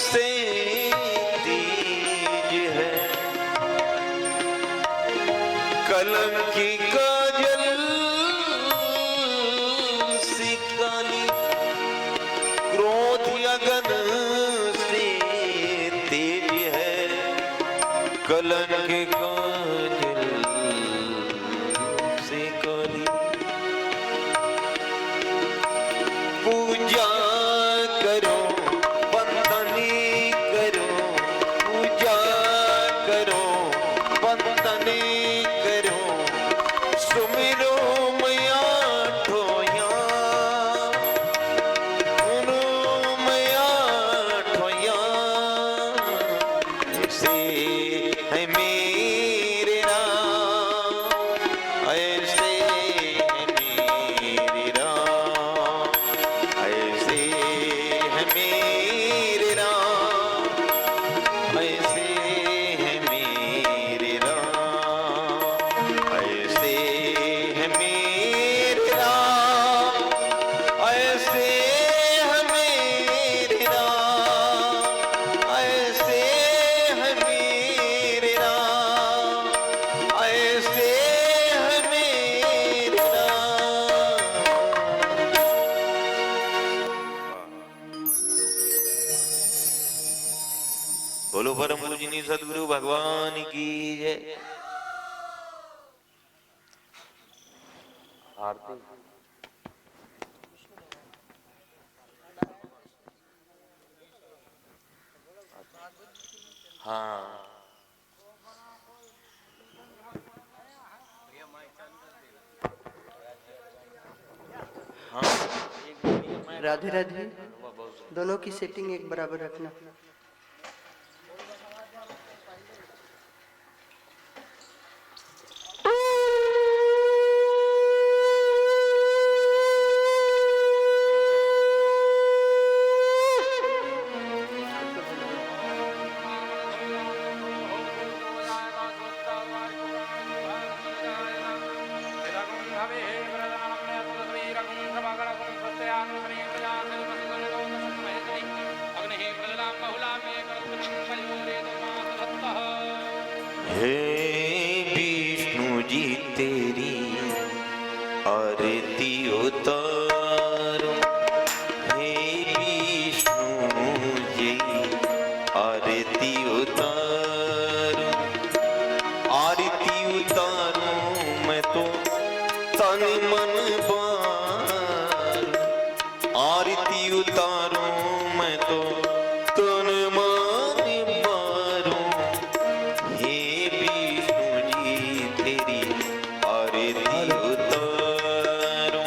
से तेज है, कलम की काजल सी काली, क्रोध अगन से तेज है, कलम की काजल से काली। पूजा करो वंदनी करो, पूजा करो वंदनी करो, सुमिरो मैया ठोया, सुनो मैया ठोया, ऐसे है मेरे राम, ऐसे है मेरे राम, ऐसे है मेरे राम, ऐसे है मेरे राम, ऐसे है मेरे राम, ऐसे है मेरे राम, ऐसे है मेरे राम, ऐसे है मेरे राम। बोलो परम पूजनीय सदगुरु भगवान की जय। आरती हाँ हाँ। राधे राधे। दोनों की सेटिंग एक बराबर रखना। हे विष्णु जी तेरी आरती उतारो, हे विष्णु जी आरती उतारो, आरती उतारो मैं तो तन मन बार, आरती उतारो मैं तो तन मन बारो, हे विष्णु जी तेरी आरती उतारो,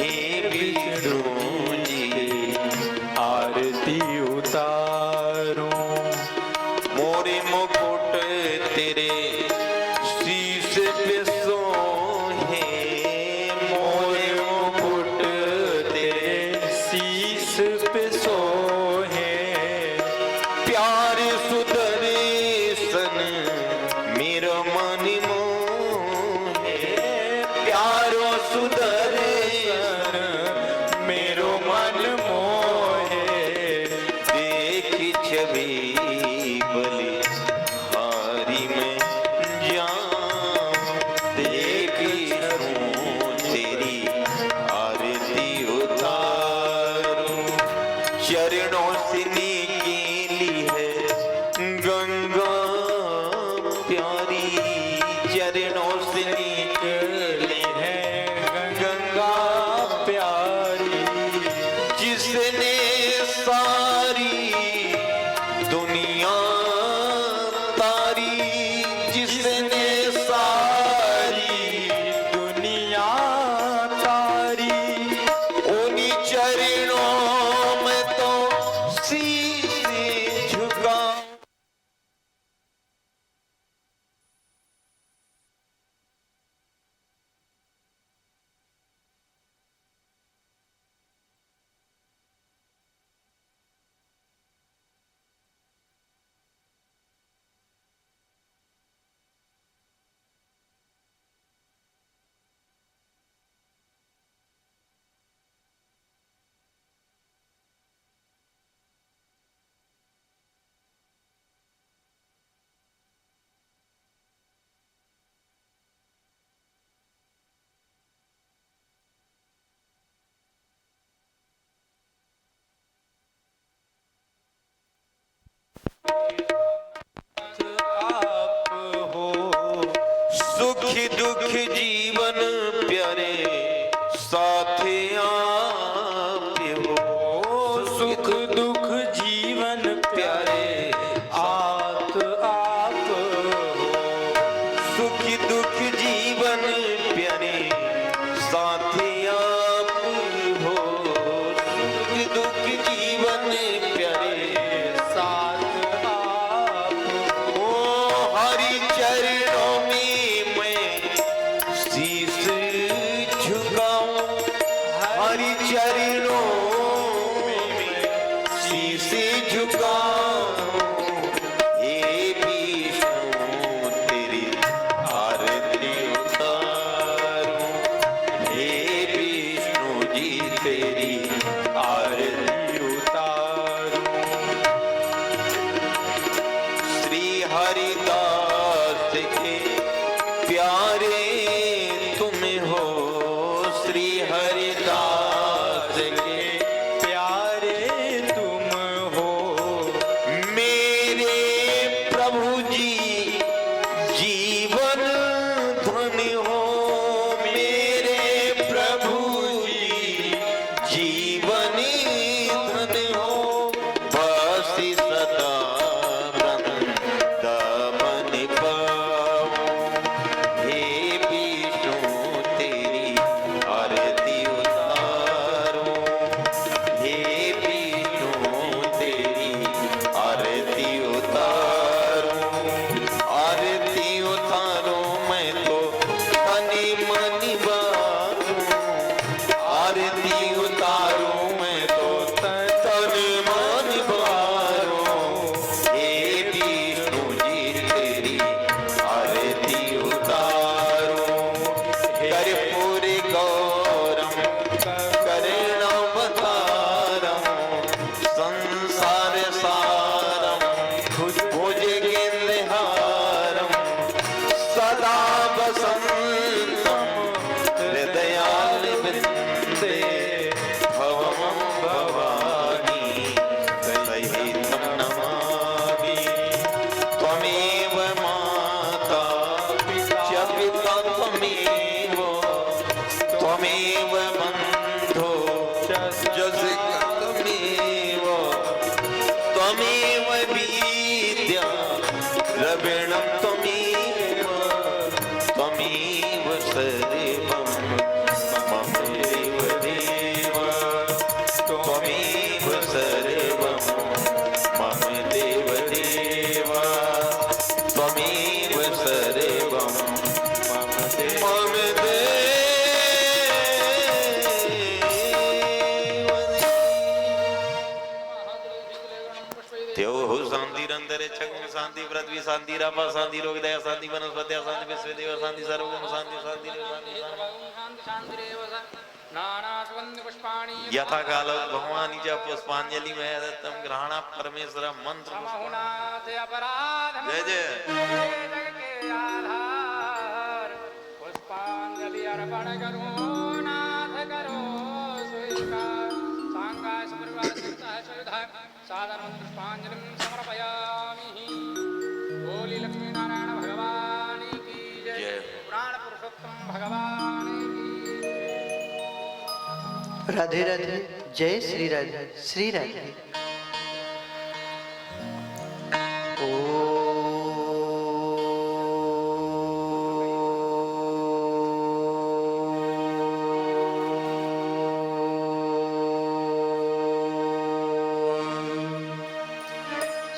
हे विष्णु जी आरती उतारो, मोरे मुकुट तेरे शीश पे सोहे, मोरे मुकुट तेरे शीश पे सोहे, प्यारे सुदर्शन मेरा मन मोहे, प्यारो सुदर्शन मेरो मन मोहे, देख छवि बलि हारी में जाऊं, देख तेरी आरती उतारूं, चरणों से निकली है त्वमेव विद्या द्रविणं त्वमेव त्वमेव सर्वं मम देवदेव त्वमेव सर्वं मम देवदेव त्वमेव सर्वं मम त्यो शांति रंदरे छगम शांति पृथ्वी शांति रापा शांति रोग दया शांति वनस्पति शांति विश्व देव शांति सर्वगुण शांति शांति यथा काल भगवानी च पुष्पांजलि में दत्तम ग्रहणा परमेश्वर मंत्र जय जय पुष्पांजलि अर्पण करो नाथ करो स्वीकार सांगाय समर्पणः सुधा सादरं पुष्पांजलिं समर्पयामि बोली लक्ष्मी नारायण भगवान की जय प्राण पुरुषोत्तम भगवान की राधे राधे। जय श्री राधे। श्री राधे।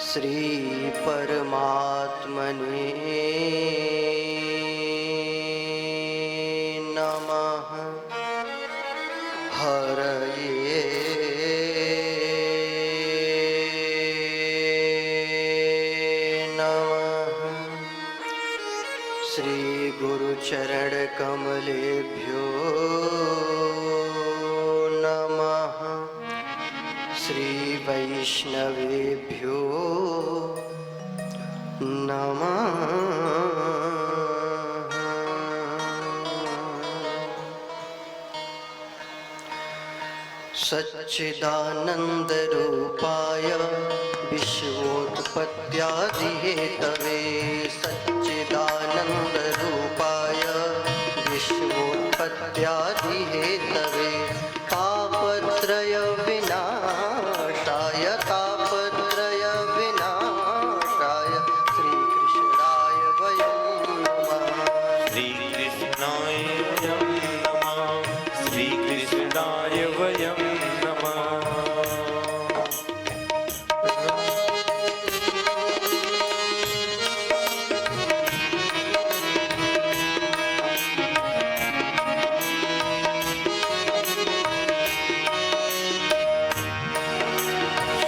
श्री परमात्मने नमः। हरये नमः। श्री गुरुचरण कमलेभ्यो नमः। श्री वैष्णवेभ्यो नमः। सच्चिदानंद रूपाय विश्वोत्पत्त्यादिहेतवे सच्चिदानंद रूपाय विश्वोत्पत्त्यादिहेतवे तापत्रय विनाशाय तापत्रय विनाशाय श्री कृष्णाय वयं नमः। श्री कृष्णाय वयं नमः श्री कृष्णाय वयं नमः।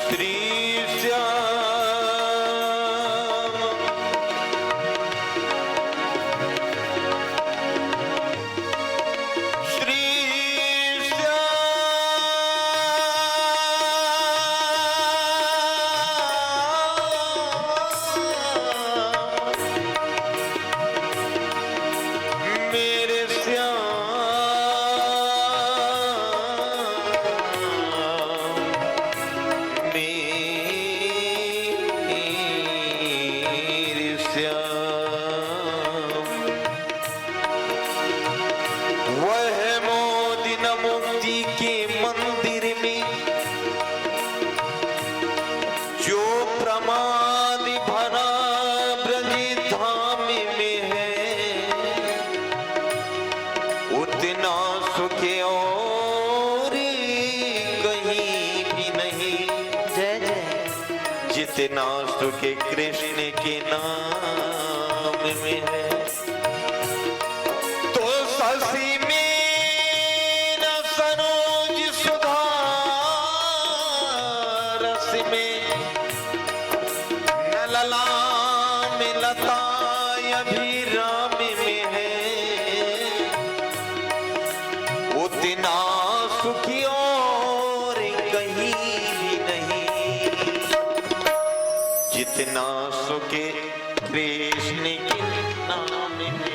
श्री श्याम श्री श्याम मेरे वह मोदी न मुक्ति के मंदिर में जो प्रमाद भरा ब्रज धाम में है उतना सुख और कहीं भी नहीं। जय जय। जितना सुख कृष्ण के नाम में है तो शशि में न सरोज सुधा रस में न ललाम लता अभिराम में है उतना सुखी और कहीं भी नहीं। जितना सुख कृष्ण के नाम में है।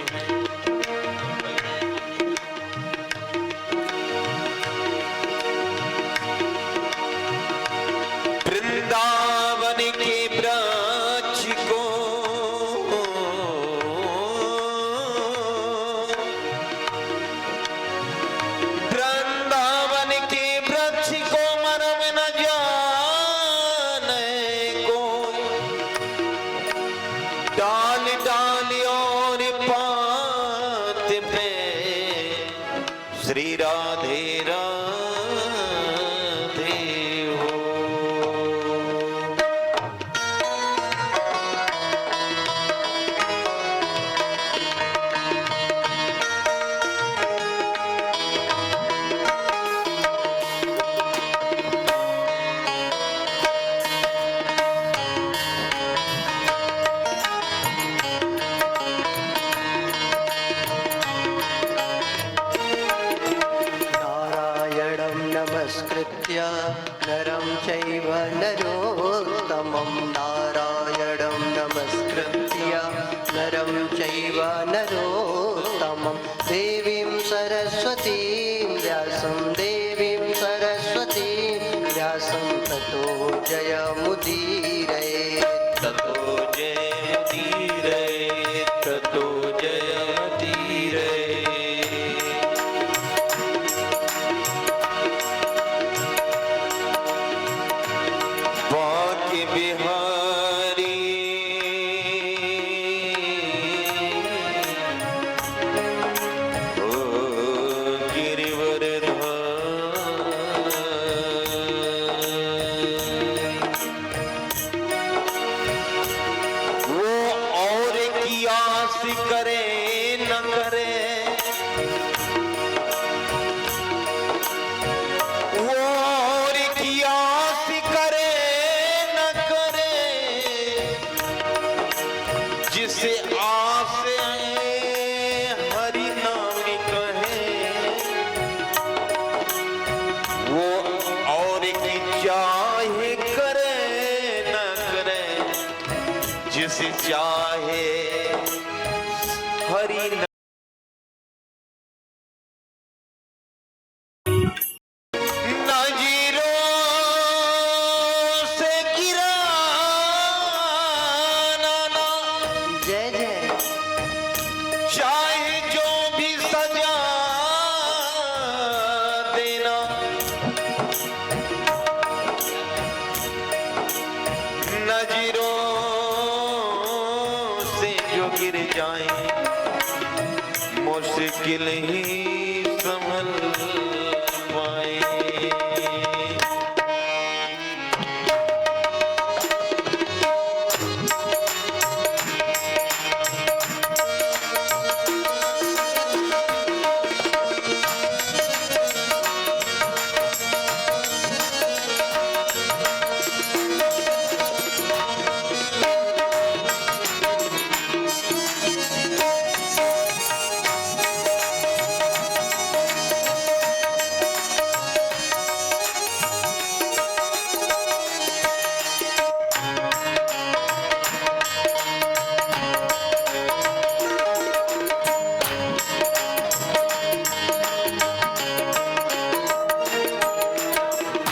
वृंदावन के वृक्ष को वृंदावन के वृक्ष को मरम न जाने श्री राधे राधे हो। नारायणं नमस्कृत्य नरं चैव नरोत्तमं नारायणं नमस्कृत्य नरं चैव नरोत्तमं देवीं सरस्वतीं व्यासं देवीं सरस्वतीं व्यासं ततो जयमुदीरये ततो जयमुदीरये ततो जयमुदीरये। बांके बिहारी ओ गिरिवरधारी। वो और की आस करे न करे, वो और की आस करे न करे, जिसे आस हरि नाम कहे, वो और की चाहे करे न करे, जिसे चाहे हरि नाम। नजीरों से गिरा ना, जय जय चाहे जो भी सजा देना, नजीरों से जो गिर जाए मुश्किल ही संभल पाए।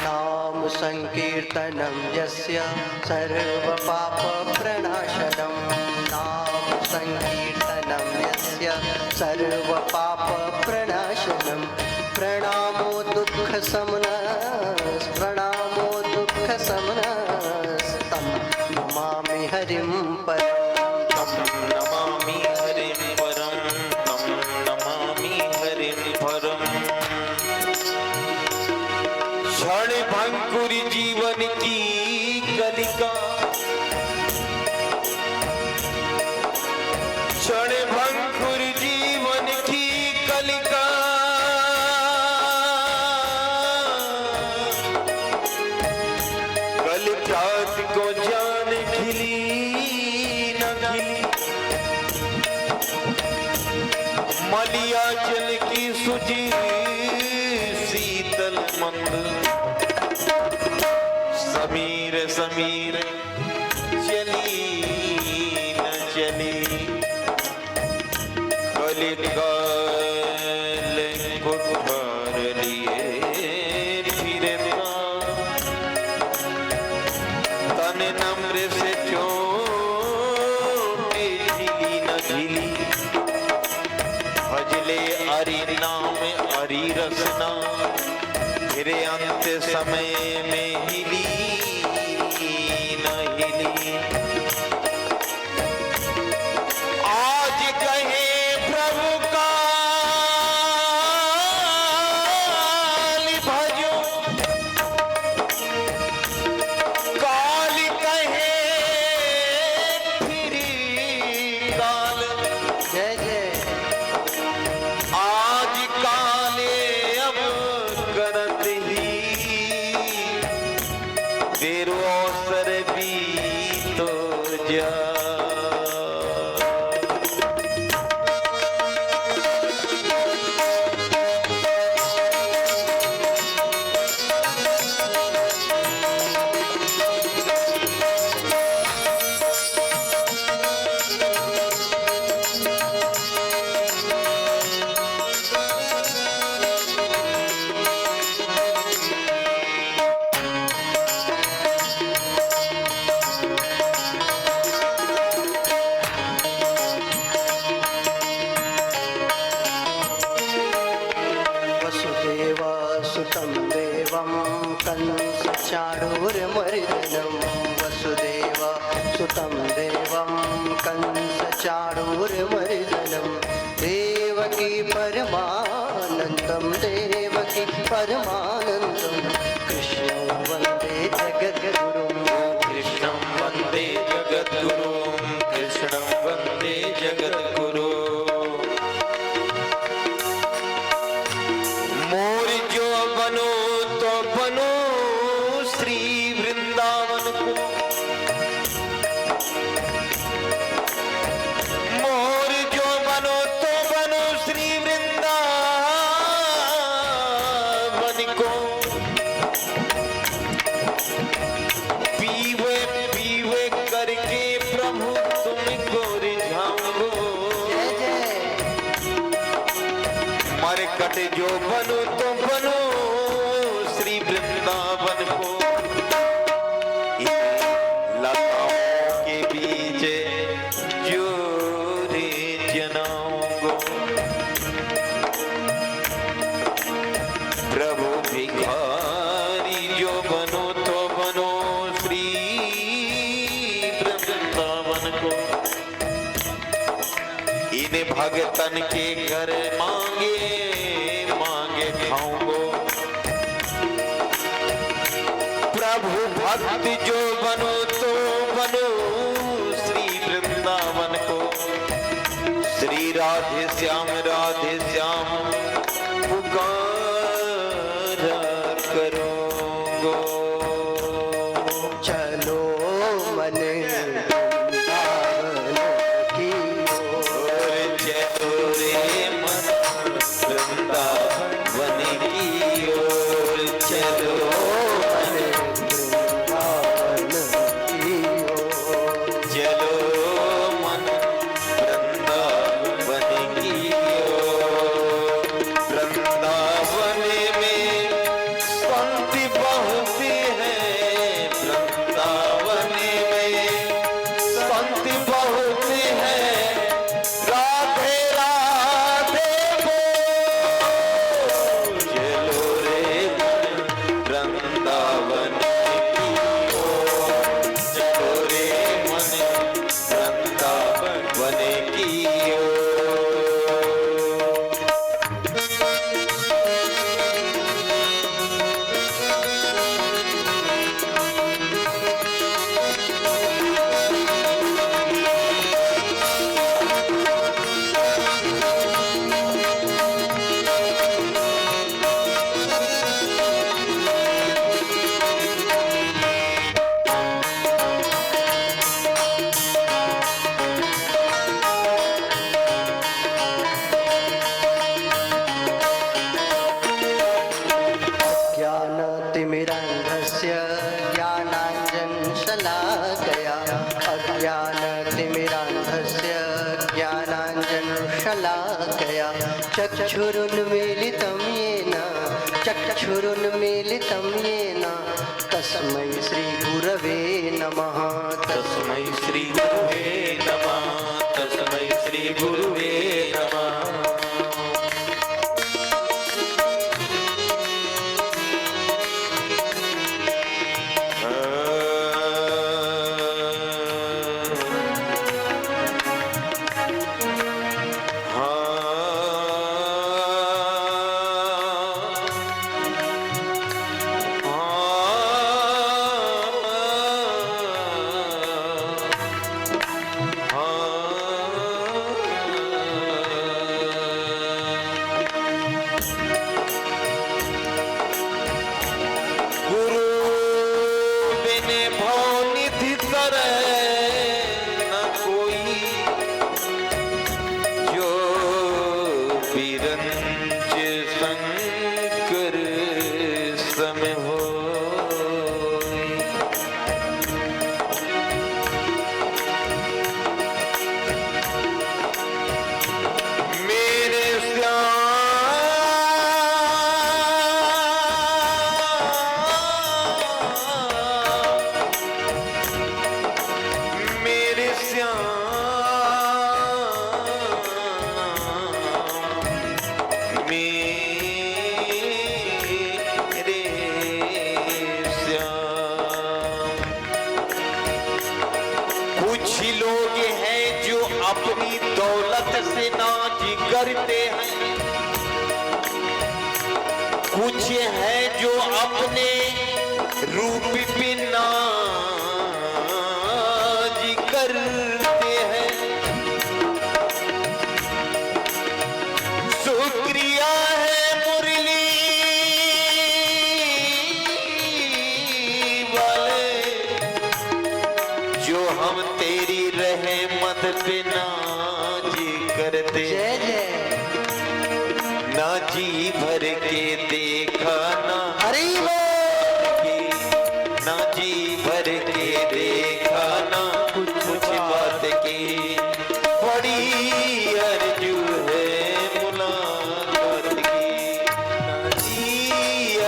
नाम संकीर्तनं यस्य सर्वपापप्रणाशनं नाम संकीर्तनं यस्य सर्वपापप्रणाशनं प्रणामो दुःखशमनः प्रणामो दुःखशमनः तं नमामि हरिं परं तं नमामि हरिं परं तं नमामि हरिं परं। क्षण भंगुर जीवन की कलिका, क्षण भंगुर जीवन की कलिका, कल रात को जान खिली न खिली, मलिया जल की सुजी शीतल मंद, समीर समीर चली न चली, कलिकाल को भर लिए फिर तन नम्र से चोटे झिली न झिली, भजले हरि नाम हरि रसना, फिर अंत समय में हिली न हिली। आज कहे प्रभु का जा। वसुदेवासुतं देवं कंसचाणूरमर्दनं वसुदेवासुतं देवं कंसचाणूरमर्दनं देवकी परमानन्दं देवकी परमानन्दं कृष्णं वन्दे जगद्गुरुं कृष्णं वन्दे जगद्गुरुं कृष्णं वन्दे जगद्गुरुं। मोर जो बनो तो बनो श्री वृंदावन को, मोर जो बनो तो बनो श्री वृंदावन को। पीवे पीवे करके प्रभु तुमको रिझाऊंगो। मरकट जो बनो तो बनो श्री वृंदावन को। लताओं के बीच जो रे जनाऊंगो। प्रभु भिखारी जो बनो तो बनो श्री वृंदावन को। इन भगतन के घर मांगे मांगे खाऊंगो। प्रभु भक्त जो बनो तो बनो श्री वृंदावन को। श्री राधे श्याम पुकारा करूंगो। चलो मन वृंदावन की ओर, चलो रे मन वृंदावन की ओर। चलो मन वृंदावन की ओर। चलो मन वृंदावन की ओर। वृंदावन में शांति बहुत है। वृंदावन में शांति बहुत है। राधे राधे बोल। चलो रे मन वृंदावन की ओर। चलो रे मन वृंदावन की ओर। ज्ञानतिमिरान्धस्य ज्ञानाञ्जनशलाकया अज्ञानतिमिरान्धस्य ज्ञानाञ्जनशलाकया चक्षुरुन्मीलितं येन चक्षुरुन्मीलितं येन तस्मै श्रीगुरवे नमः। तस्मै श्री गुरुवे नमः। तस्मै श्री गुरुवे नमः। गुरु बिन भव निधि तरह कुछ लोग हैं जो अपनी दौलत से नाज करते हैं, कुछ हैं जो अपने रूप पे नाज करते हैं। शुक्रिया है मुरली वाले जो हम तेरी रहमत पे नाज करते जय जय ना जी भर के देखा ना हरि ना जी भर के देखा ना कुछ बात की बड़ी अर्जू है मुलाकात की, ना जी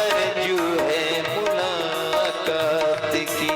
अर्जू है मुलाकात की।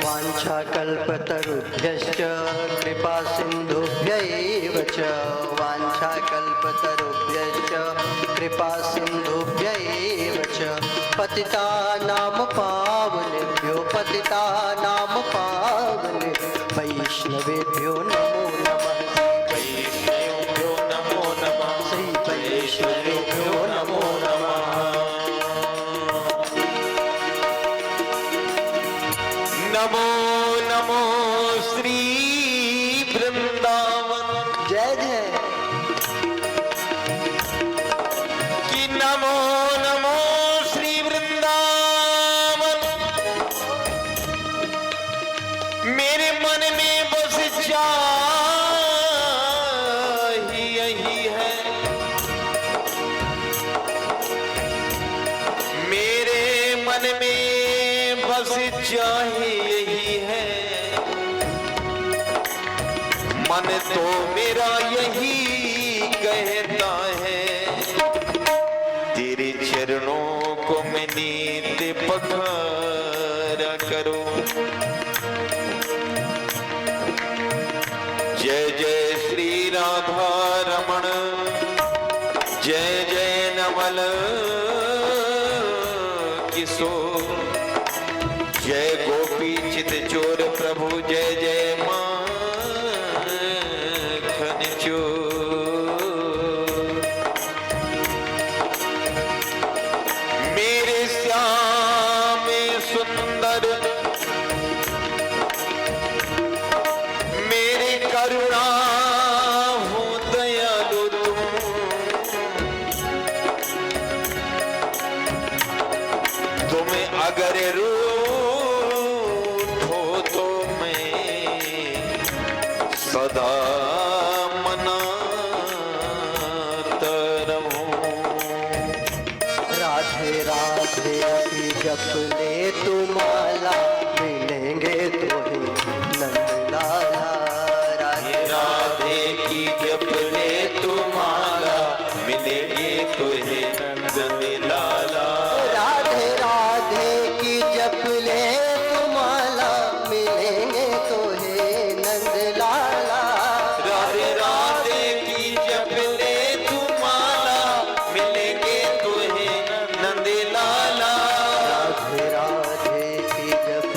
वाञ्छाकल्पतरुभ्यश्च कृपा सिन्धुभ्यैव च वाञ्छाकल्पतरुभ्यश्च कृपा सिन्धुभ्यैव च पतितानां पावनेभ्यो वैष्णवेभ्यो नमो नमः। वैष्णवेभ्यो नमो नमः। श्री वैष्णवेभ्यो नमो नमः। नमो नमो श्री वृंदावन। जय जय कि नमो नमो श्री वृंदावन। मेरे मन में बस चाही यही है, मेरे मन में बस चाहे यही है, मन तो मेरा यही कहता है, तेरे चरणों को मैं नित्य पखारा करूं। जय जय श्री राधा रमण, जय जय नवल किशोर, जय गोपी चित चोर प्रभु, जय जय माखन चोर। मेरे श्याम सुंदर, मेरे करुणा हो दयालु तुम, तुम्हें अगर रूठो तो मैं सदा मनाता रहूं। राधे राधे की जप ले तू माला, मिलेंगे तो ही नंदलाला। राधे राधे की जप ले तू माला, मिलेंगे तो हे नंदन लाला। राधे राधे की जप ले तू माला, मिलेंगे तो हे नंदलाला। राधे राधे की जप ले तू माला, मिलेंगे तो हे नंद लाला। राधे राधे की जप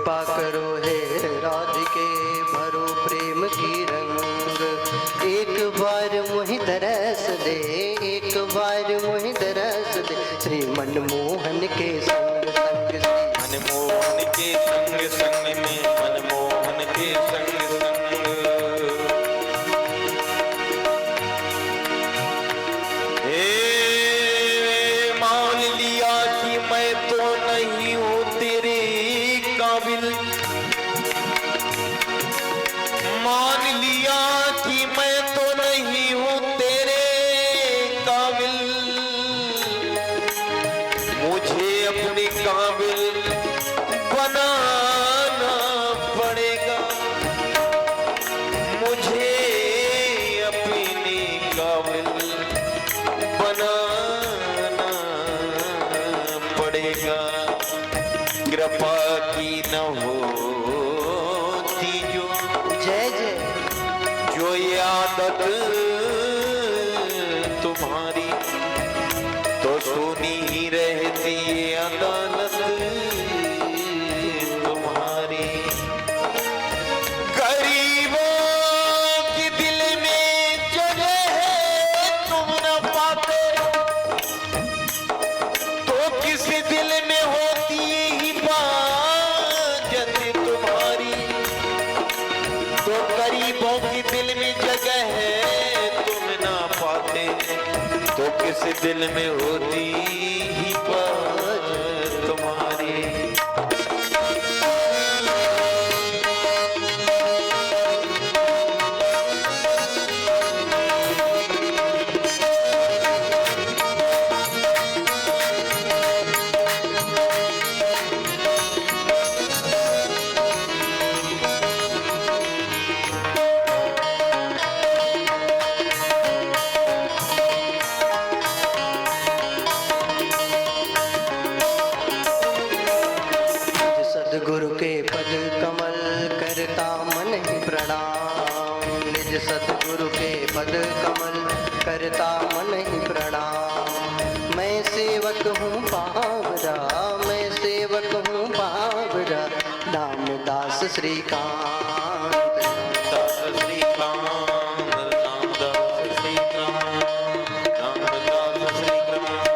कृपा करो हे राधिके भरो प्रेम की रंग। एक बार मोहि दरस दे, एक बार मोहि दरस दे, श्री मनमोहन के संग संग श्री मनमोहन के संग संग में, मनमोहन के संग संग। मान लिया कि मैं तो नहीं हूँ तेरे काबिल, मान लिया कि मैं तो नहीं हूँ तेरे काबिल, मुझे अपने काबिल बनाना पड़ेगा, मुझे अपने काबिल बनाना पड़ेगा। कृपा की न होती जो, जय जय जो ये आदत तुम्हारी, तो सुनी ही रहती ये अदालत तुम्हारी। गरीबों के दिल में जगह है तुम न पाते, तो किस दिल में होती हिफाजत तुम्हारी। तो गरीबों के दिल में जगह है तुम ना पाते, तो किस दिल में होती हिफाजत तुम्हारी। सदगुरु के पद कमल करता मन ही प्रणाम, निज सदगुरु के पद कमल करता मन ही प्रणाम। मैं सेवक हूँ पावरा, मैं सेवक हूँ पावरा, दाम दास श्रीकांत। दास श्रीकांत, रामदास श्रीकांत, रामदास श्रीकांत, रामदास श्रीकांत।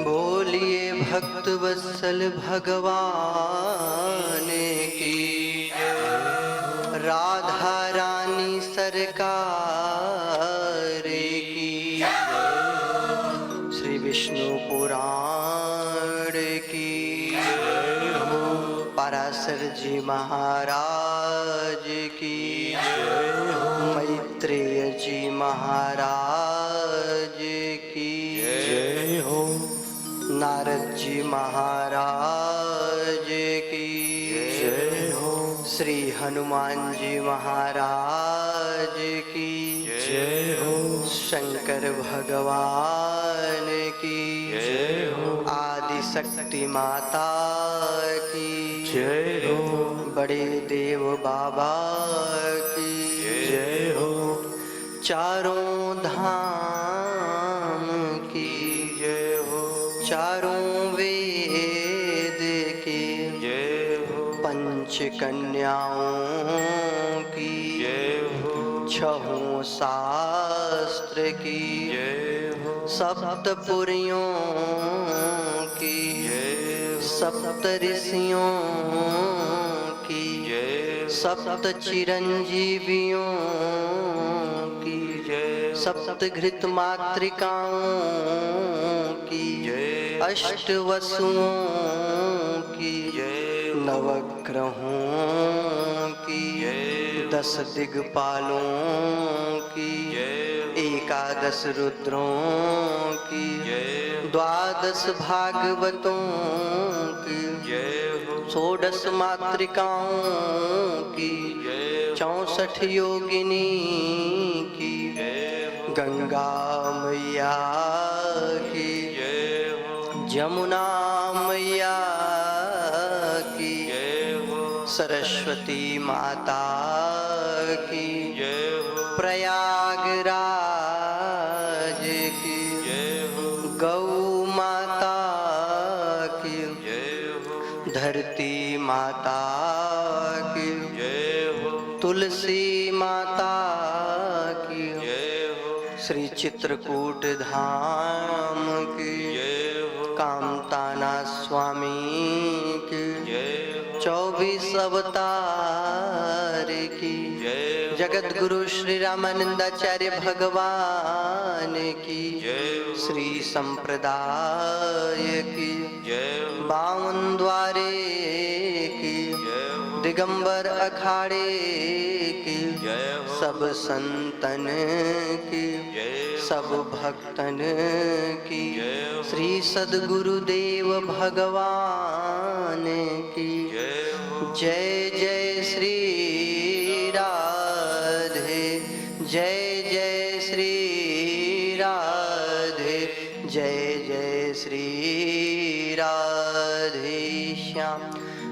बोलिए भक्त वत्सल भगवान की, राधा रानी सरकार की, श्री विष्णु पुराण की, पराशर जी महाराज की, मैत्रेय जी महाराज की, जय हो। नारद जी महाराज की, जय हो। श्री हनुमान जी महाराज की, जय हो। शंकर भगवान की, जय हो। आदि शक्ति माता की, जय हो। बड़े देव बाबा की, जय हो। चारों धाम की, जय हो, चारों वेद की, जय हो, पंच कन्याओं की, जय हो, छहों शास्त्र की, जय हो, सप्तपुरियों की, सप्त ऋषियों की, सप्त चिरंजीवियों की, सप्त घृत मातृकाओं की, अष्ट वसुओं की, नवग्रहों की, 10 दिग्पालों की, एकादश रुद्रों की, जय द्वादश भागवतों की, जय हो 16 मातृकाओं की, जय 64 योगिनी की, जय हो गंगा मैया की, जय हो जमुना मैया की, जय हो सरस्वती माता की, जय हो प्रयागराज की, जय हो गौ माता की, जय हो धरती माता की, जय हो तुलसी माता की, जय हो श्री चित्रकूट धाम की, जय हो कामताना स्वामी की, जय हो 24 अवतार की, जय हो जगत गुरु श्री रामानंदाचार्य भगवान की, जय हो श्री संप्रदाय की, जय हो 52 द्वारे की, जय हो दिगंबर अखाड़े की, जय हो सब संतन की, जय हो सब भक्तन की, जय हो श्री सद्गुरुदेव भगवान की, जय हो जय जय श्री राधे, जय जय श्री राधे, जय जय श्री राधे श्याम।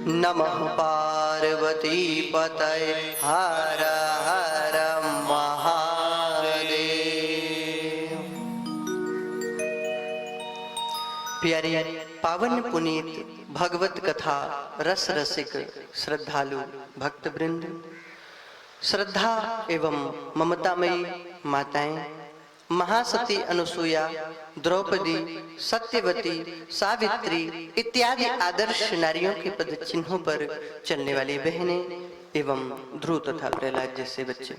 नमः पार्वती पतये, हर हर महादेव। प्यारे पावन पुनीत भगवत कथा रस रसिक श्रद्धालु भक्त वृंद, श्रद्धा एवं ममतामयी माताएं, महासती अनुसुईया, द्रौपदी, सत्यवती, सावित्री इत्यादि आदर्श नारियों के पद चिन्हों पर चलने वाली बहनें एवं ध्रुव तथा प्रहलाद जैसे बच्चे,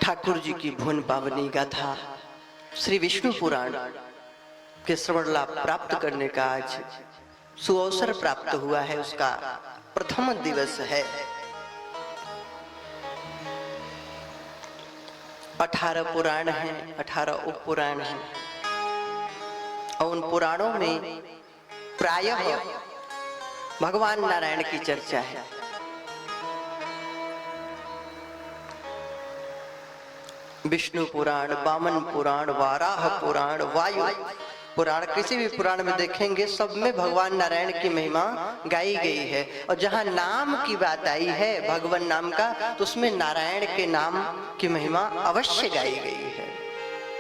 ठाकुर जी की भुवन पावनी गाथा श्री विष्णु पुराण के श्रवण लाभ प्राप्त करने का आज सुअवसर प्राप्त हुआ है। उसका प्रथम दिवस है। 18 पुराण हैं, 18 उप पुराण हैं और उन पुराणों में प्रायः भगवान नारायण की चर्चा है। विष्णु पुराण, वामन पुराण, वाराह पुराण, वायु पुराण, किसी भी पुराण में देखेंगे सब में भगवान नारायण की महिमा गाई गई है। और जहाँ नाम की बात आई है भगवान नाम का, तो उसमें नारायण के नाम की महिमा अवश्य गाई गई है।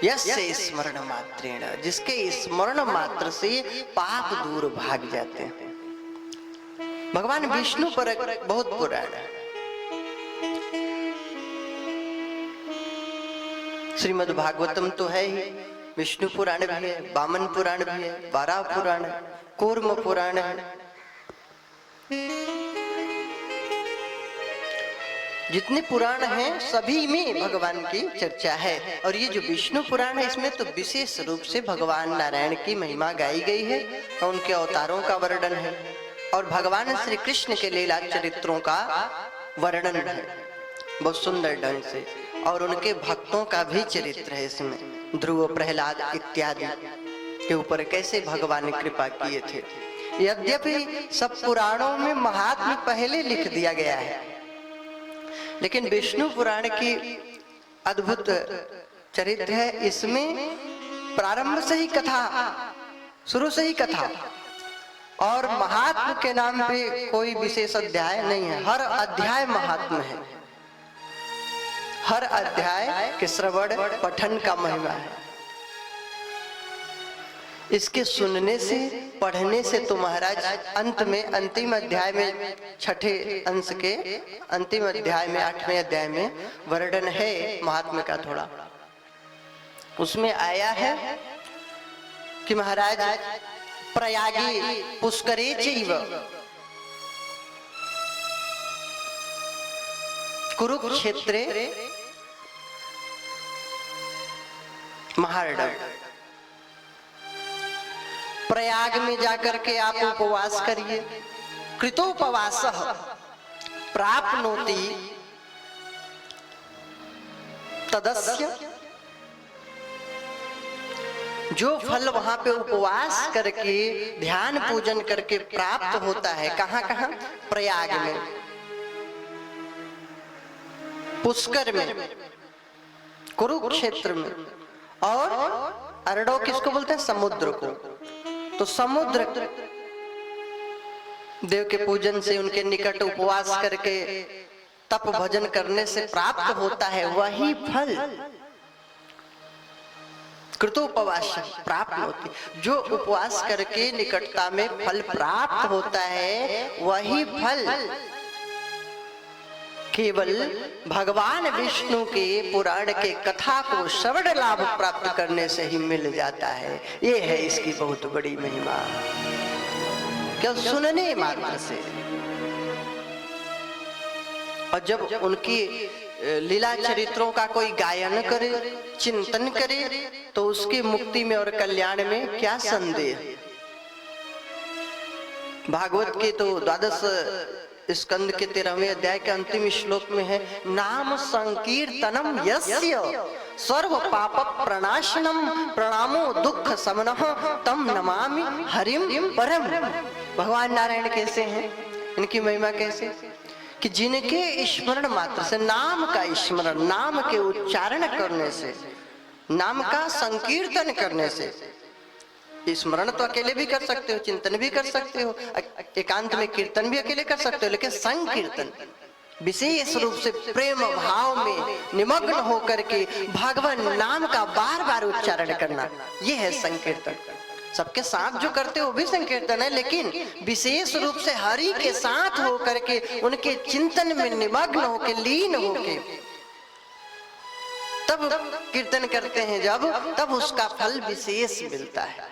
यस्य स्मरण मात्रेण, जिसके स्मरण मात्र से पाप दूर भाग जाते हैं। भगवान विष्णु पर एक बहुत पुराण है। श्रीमद् भागवतम तो है ही, विष्णु पुराण भी है, वामन पुराण भी है, वाराह पुराण है, कूर्म पुराण है। जितने पुराण हैं सभी में भगवान की चर्चा है। और ये जो विष्णु पुराण है इसमें तो विशेष रूप से भगवान नारायण की महिमा गाई गई है और उनके अवतारों का वर्णन है और भगवान श्री कृष्ण के लीला चरित्रों का वर्णन है बहुत सुंदर ढंग से। और उनके भक्तों का भी चरित्र है इसमें, ध्रुव, प्रहलाद इत्यादि के ऊपर कैसे भगवान ने कृपा किए थे। यद्यपि सब पुराणों में महात्म्य पहले लिख दिया गया है, लेकिन विष्णु पुराण की अद्भुत चरित्र है। इसमें प्रारंभ से ही कथा, शुरू से ही कथा और महात्म्य के नाम पे कोई विशेष अध्याय नहीं है। हर अध्याय महात्म्य है, हर अध्याय के श्रवण पठन का महिमा है। इसके सुनने से, पढ़ने से तो महाराज अंत में अंतिम अध्याय में, छठे अंश के अंतिम अध्याय में, 8वें अध्याय में वर्णन है महात्म्य का थोड़ा। उसमें आया है कि महाराज प्रयागी पुष्करे चैव कुरुक्षेत्रे महार्णव, प्रयाग में जाकर के आप उपवास करिए। कृतोपवासः प्राप्नोति तदस्य जो फल वहां पे उपवास करके ध्यान पूजन करके प्राप्त होता है, कहां कहां? प्रयाग में, पुष्कर में, कुरुक्षेत्र में, और अरडो किसको बोलते हैं? समुद्र को। तो समुद्र देव के पूजन से, उनके निकट उपवास करके तप भजन करने से प्राप्त होता है, वही फल कृतोपवास प्राप्त होती। जो उपवास करके निकटता में फल प्राप्त होता है, वही फल केवल भगवान विष्णु के पुराण के कथा को श्रवण लाभ प्राप्त करने से ही मिल जाता है। ये है इसकी बहुत बड़ी महिमा, क्या सुनने मात्र से। और जब उनकी लीला चरित्रों का कोई गायन करे, चिंतन करे, तो उसकी मुक्ति में और कल्याण में क्या संदेह। भागवत के तो 12 स्कंद के 13वें अध्याय के अंतिम श्लोक में है, नाम संकीर्तनम यस्य सर्व पाप प्रणाशनम प्रणामो दुख समनः तम नमामि हरिम परम। भगवान नारायण कैसे हैं, इनकी महिमा कैसे कि जिनके स्मरण मात्र से, नाम का स्मरण, नाम के उच्चारण करने से, नाम का संकीर्तन करने से, स्मरण तो अकेले भी कर सकते हो, चिंतन भी कर सकते हो, एकांत में कीर्तन भी अकेले कर सकते हो, लेकिन संकीर्तन विशेष रूप से प्रेम भाव में निमग्न होकर के भगवान नाम का बार बार उच्चारण करना, यह है संकीर्तन। सबके साथ जो करते हो भी संकीर्तन है, लेकिन विशेष रूप से हरि के साथ होकर के, उनके चिंतन में निमग्न होकर, लीन होकर तब कीर्तन करते हैं, जब तब उसका फल विशेष मिलता है।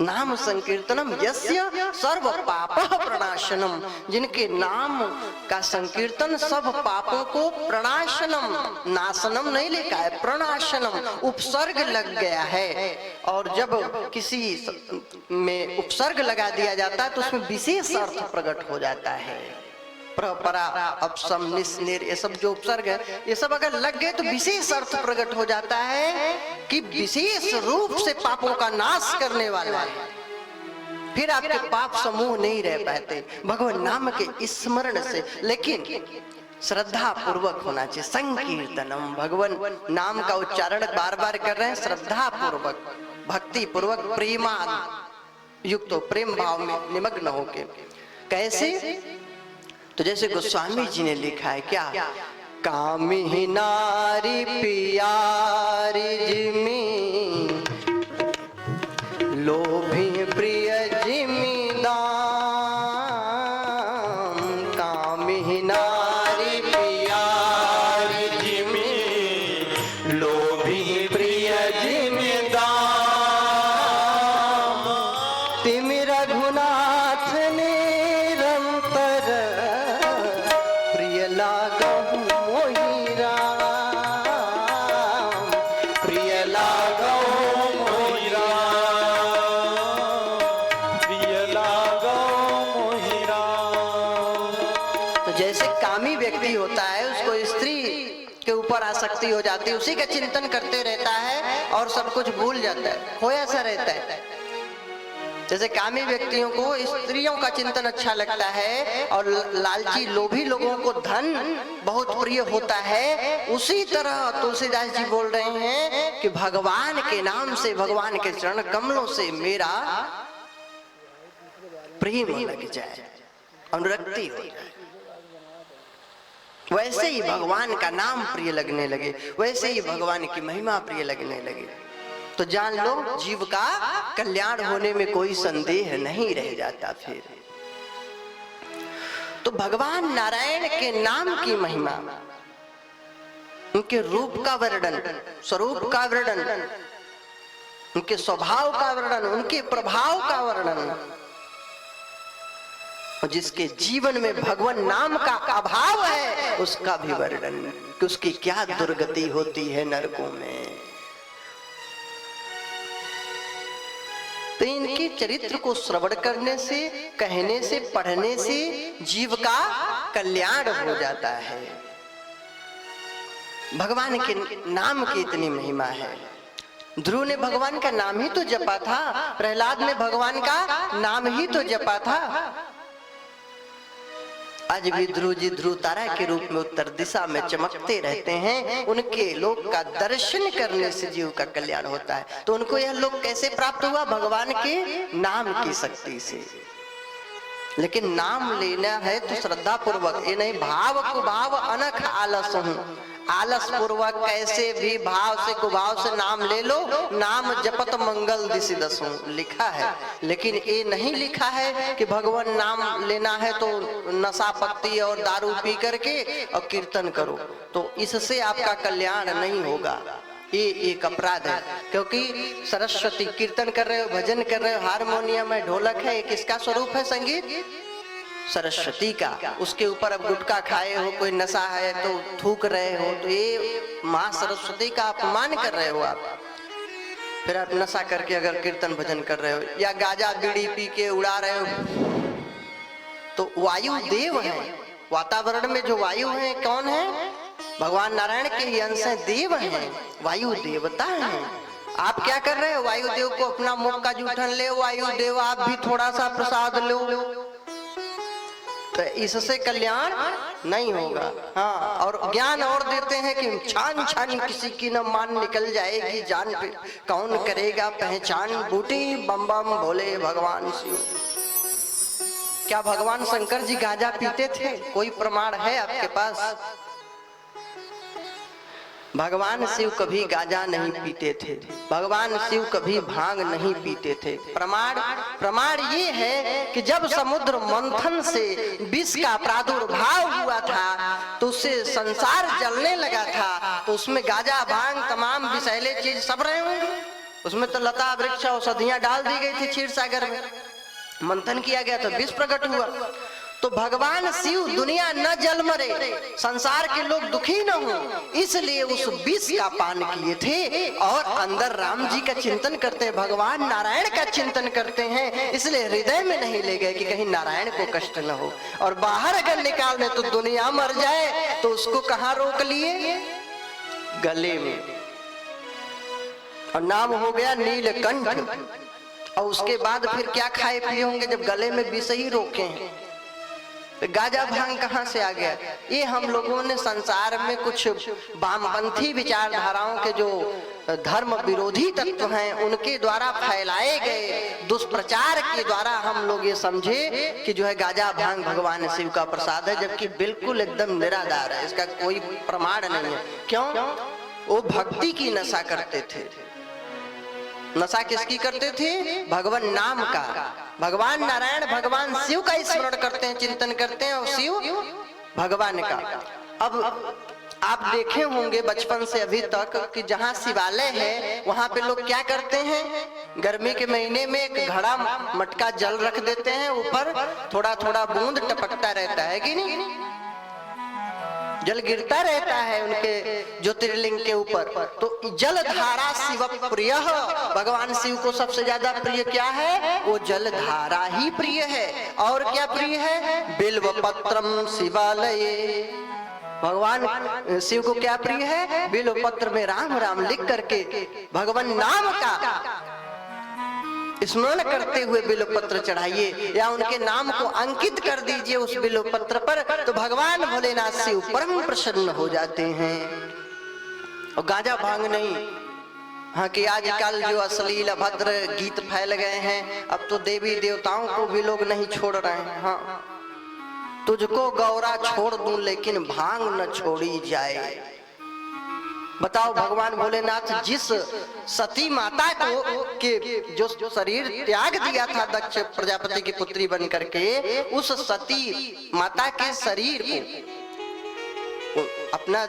नाम संकीर्तनम यस्य सर्व पाप प्रणाशनम, जिनके नाम का संकीर्तन सब पापों को प्रणाशनम, नाशनम नहीं लिखा है, प्रणाशनम उपसर्ग लग गया है। और जब किसी में उपसर्ग लगा दिया जाता है तो उसमें विशेष अर्थ प्रकट हो जाता है। परपरा, अपसम, निस्निर, ये सब जो उपसर्ग है, ये सब अगर लग गए तो विशेष अर्थ प्रकट हो जाता है कि विशेष रूप से पापों का नाश करने वाला है। फिर आपके पाप समूह नहीं रह पाते भगवान नाम के स्मरण से, लेकिन श्रद्धा पूर्वक होना चाहिए। संकीर्तनम, भगवान नाम का उच्चारण बार बार कर रहे हैं, श्रद्धा पूर्वक, भक्ति पूर्वक, प्रेमा युक्त, प्रेम भाव में निमग्न होके। कैसे? तो जैसे गोस्वामी जी ने लिखा है, क्या? कामी नारी पियारी जिमी, लोभी प्रिय जिमी दाम। कामी नारी पियारी जिमी, लोभी प्रिय जिमी दाम। तिम रघुनाथ निरंतर प्रिय लागहु मोहि राम, प्रिय लागहु मोहि राम, प्रिय लागो मोहि राम। तो जैसे कामी व्यक्ति होता है, उसको स्त्री के ऊपर आसक्ति हो जाती है, उसी का चिंतन करते रहता है और सब कुछ भूल जाता है, खोया सा रहता है। जैसे कामी व्यक्तियों को स्त्रियों का चिंतन अच्छा लगता है और लालची लोभी लोगों को धन बहुत प्रिय होता है, उसी तरह तुलसीदास जी बोल रहे हैं कि भगवान के नाम से, भगवान के चरण कमलों से मेरा प्रेम लग जाए, अनुरक्ति हो जाए। वैसे ही भगवान का नाम प्रिय लगने लगे, वैसे ही भगवान की महिमा प्रिय लगने लगे, तो जान लो जीव का कल्याण होने में कोई संदेह नहीं रह जाता। फिर तो भगवान नारायण के नाम की महिमा, उनके रूप का वर्णन, स्वरूप का वर्णन, उनके स्वभाव का वर्णन, उनके प्रभाव का वर्णन, और जिसके जीवन में भगवान नाम का अभाव है उसका भी वर्णन, कि उसकी क्या दुर्गति होती है नरकों में। तो इनके चरित्र को श्रवण करने से, कहने से, पढ़ने से जीव का कल्याण हो जाता है। भगवान के नाम की इतनी महिमा है। ध्रुव ने भगवान का नाम ही तो जपा था, प्रहलाद ने भगवान का नाम ही तो जपा था। आज भी ध्रुव जी ध्रुव तारा के रूप में उत्तर दिशा में चमकते रहते हैं। उनके लोक का दर्शन करने से जीव का कल्याण होता है। तो उनको यह लोक कैसे प्राप्त हुआ? भगवान के नाम की शक्ति से। लेकिन नाम लेना है तो श्रद्धा पूर्वक, ये नहीं भाव कुभाव अनख आलस हूं, आलस पूर्वक कैसे भी भाव से कुभाव से नाम ले लो। नाम जपत मंगल दिशि दसों लिखा है, लेकिन ये नहीं लिखा है कि भगवान नाम लेना है तो नशा पत्ती और दारू पी करके और कीर्तन करो, तो इससे आपका कल्याण नहीं होगा। ये एक अपराध है, क्योंकि सरस्वती कीर्तन कर रहे हो, भजन कर रहे हो, हारमोनियम है, ढोलक है, ये किसका स्वरूप है? संगीत सरस्वती का। उसके ऊपर अब गुटखा खाए हो, कोई नशा है तो थूक रहे हो, तो ये माँ सरस्वती का अपमान कर रहे हो आप। फिर आप नशा करके अगर कीर्तन भजन कर रहे हो या गाजा बीड़ी पी के उड़ा रहे हो, तो वायु देव है। वातावरण में जो वायु है कौन है? भगवान नारायण के ही अंश है, देव हैं, वायु देवता हैं। आप क्या कर रहे हो? वायु देव को अपना मुख का जूठन ले, वायु देव आप भी थोड़ा सा प्रसाद लो, तो इससे कल्याण नहीं होगा। हाँ, और ज्ञान और देते हैं कि छान छान किसी की न मान निकल जाएगी जान पे, कौन करेगा पहचान, बूटी बम बम भोले भगवान शिव। क्या भगवान शंकर जी गांजा पीते थे? कोई प्रमाण है आपके पास? भगवान शिव कभी गांजा नहीं पीते थे, भगवान शिव कभी भांग नहीं पीते थे। प्रमाण ये है कि जब समुद्र मंथन से विष का प्रादुर्भाव हुआ था तो उससे संसार जलने लगा था, तो उसमें गांजा भांग तमाम विषैले चीज सब रहे होंगे। उसमें तो लता वृक्ष औषधियां डाल दी गई थी, क्षीर सागर में मंथन किया गया तो विष प्रकट हुआ। तो भगवान शिव दुनिया न जल मरे, संसार के लोग दुखी न हो, इसलिए उस विष का पान किए थे और अंदर राम जी का चिंतन करते हैं, भगवान नारायण का चिंतन करते हैं, इसलिए हृदय में नहीं ले गए कि कहीं नारायण को कष्ट न हो। और बाहर अगर निकालने तो दुनिया मर जाए, तो उसको कहाँ रोक लिए? गले में। और नाम हो गया नीलकंठ। और उसके बाद फिर क्या खाए पिए होंगे जब गले में विष ही रोके हैं? गाजा भांग कहाँ से आ गया? ये हम लोगों ने संसार में कुछ वामपंथी विचारधाराओं के जो धर्म विरोधी तत्व हैं उनके द्वारा फैलाए गए दुष्प्रचार के द्वारा हम लोग ये समझे कि जो है गाजा भांग भगवान शिव का प्रसाद है, जबकि बिल्कुल एकदम निराधार है, इसका कोई प्रमाण नहीं है। क्यों? वो भक्ति की नशा करते थे। नशा किसकी करते थे? भगवान नाम का। भगवान नारायण भगवान शिव का स्मरण करते हैं, चिंतन करते हैं, और शिव भगवान का। अब आप देखे होंगे बचपन से अभी तक कि जहाँ शिवालय है वहां पे लोग क्या करते हैं? गर्मी के महीने में एक घड़ा मटका जल रख देते हैं, ऊपर थोड़ा थोड़ा बूंद टपकता रहता है कि नहीं? जल गिरता रहता है उनके ज्योतिर्लिंग के ऊपर। तो जल धारा शिव प्रिय, भगवान शिव को सबसे ज्यादा प्रिय क्या है? वो जल धारा ही प्रिय है। और क्या प्रिय है? बिल्व पत्रम शिवालये। भगवान शिव को क्या प्रिय है? बिल्व पत्र में राम राम लिख करके भगवान नाम का स्मरण करते हुए बिल्व पत्र चढ़ाइए या उनके नाम को अंकित कर दीजिए उस बिल्व पत्र पर, तो भगवान भोलेनाथ शिव परम प्रसन्न हो जाते हैं। और गांजा भांग नहीं। हाँ, कि आजकल जो अश्लील अभद्र गीत फैल गए हैं, अब तो देवी देवताओं को भी लोग नहीं छोड़ रहे हैं। हाँ, तुझको गौरा छोड़ दूं लेकिन भांग न छोड़ी जाए। बताओ, भगवान भोलेनाथ जिस सती माता को के जो शरीर त्याग दिया था दक्ष प्रजापति की पुत्री बन करके, उस सती माता के शरीर को अपना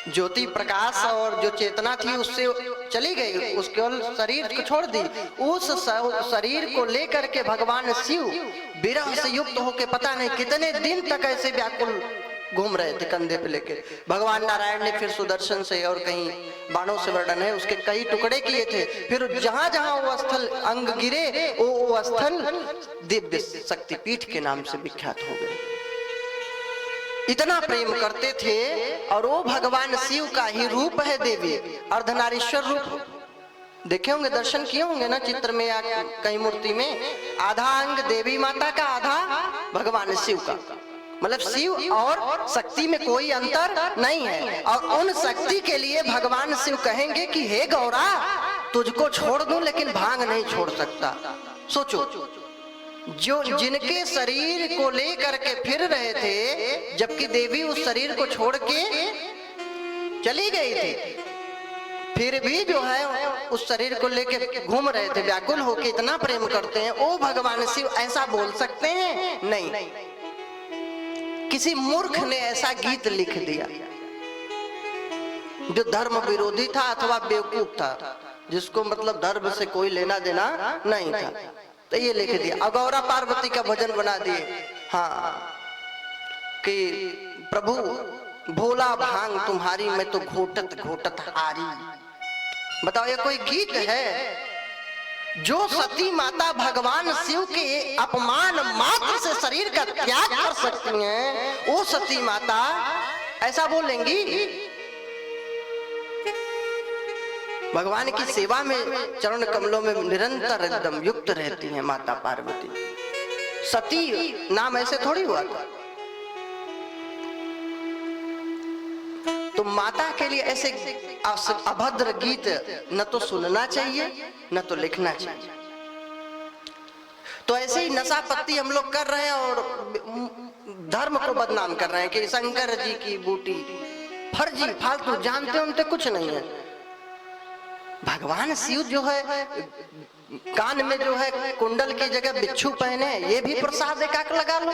ज्योति प्रकाश और जो चेतना थी उससे चली गई, उसके शरीर को छोड़ दी। उस शरीर को लेकर के भगवान शिव विरह से युक्त होकर पता नहीं कितने दिन तक ऐसे व्याकुल घूम रहे थे कंधे पे लेके। भगवान नारायण ने फिर सुदर्शन से और कहीं बाणों से वर्णन है उसके कई टुकड़े किए थे। फिर जहां जहां वो स्थल अंग गिरे वो स्थल दिव्य शक्तिपीठ के नाम से विख्यात हो गए। इतना प्रेम करते थे। और वो भगवान शिव का ही रूप है देवी, अर्धनारीश्वर रूप। देखे होंगे, दर्शन किए होंगे ना चित्र में या कहीं मूर्ति में, आधा अंग देवी माता का, आधा भगवान शिव का। मतलब शिव और शक्ति में कोई अंतर नहीं है। और उन शक्ति के लिए भगवान शिव कहेंगे कि हे गौरा, तुझको छोड़ दूं लेकिन भांग नहीं छोड़ सकता। सोचो, जो जिनके शरीर को लेकर के फिर रहे थे, जबकि देवी उस शरीर को छोड़ के चली गई थी, फिर भी जो है उस शरीर को लेके घूम रहे थे, व्याकुल होके इतना प्रेम करते हैं। ओ भगवान शिव ऐसा बोल सकते हैं? नहीं। किसी मूर्ख ने ऐसा गीत लिख दिया जो धर्म विरोधी था अथवा बेवकूफ था, जिसको मतलब धर्म से कोई लेना देना नहीं था, तो ये लिख दिया। और गौरा पार्वती का भजन बना दिए, हाँ, कि प्रभु भोला भांग तुम्हारी, मैं तो घोटत घोटत हारी। बताओ, ये कोई गीत है? जो सती माता भगवान शिव के अपमान मात्र से शरीर का त्याग कर सकती हैं, वो सती माता ऐसा बोलेंगी? भगवान की सेवा में, चरण कमलों में निरंतर एकदम युक्त रहती हैं माता पार्वती। सती नाम ऐसे थोड़ी हुआ था। तो माता के लिए ऐसे अभद्र गीत न तो सुनना चाहिए न तो लिखना चाहिए। तो ऐसे ही नशा पत्ती हम लोग कर रहे हैं और धर्म को बदनाम कर रहे हैं कि शंकर जी की बूटी, फर्जी फालतू, जानते उनते कुछ नहीं है। भगवान शिव जो है कान में जो है कुंडल की जगह बिच्छू पहने, ये भी प्रसाद एकाक लगा लो।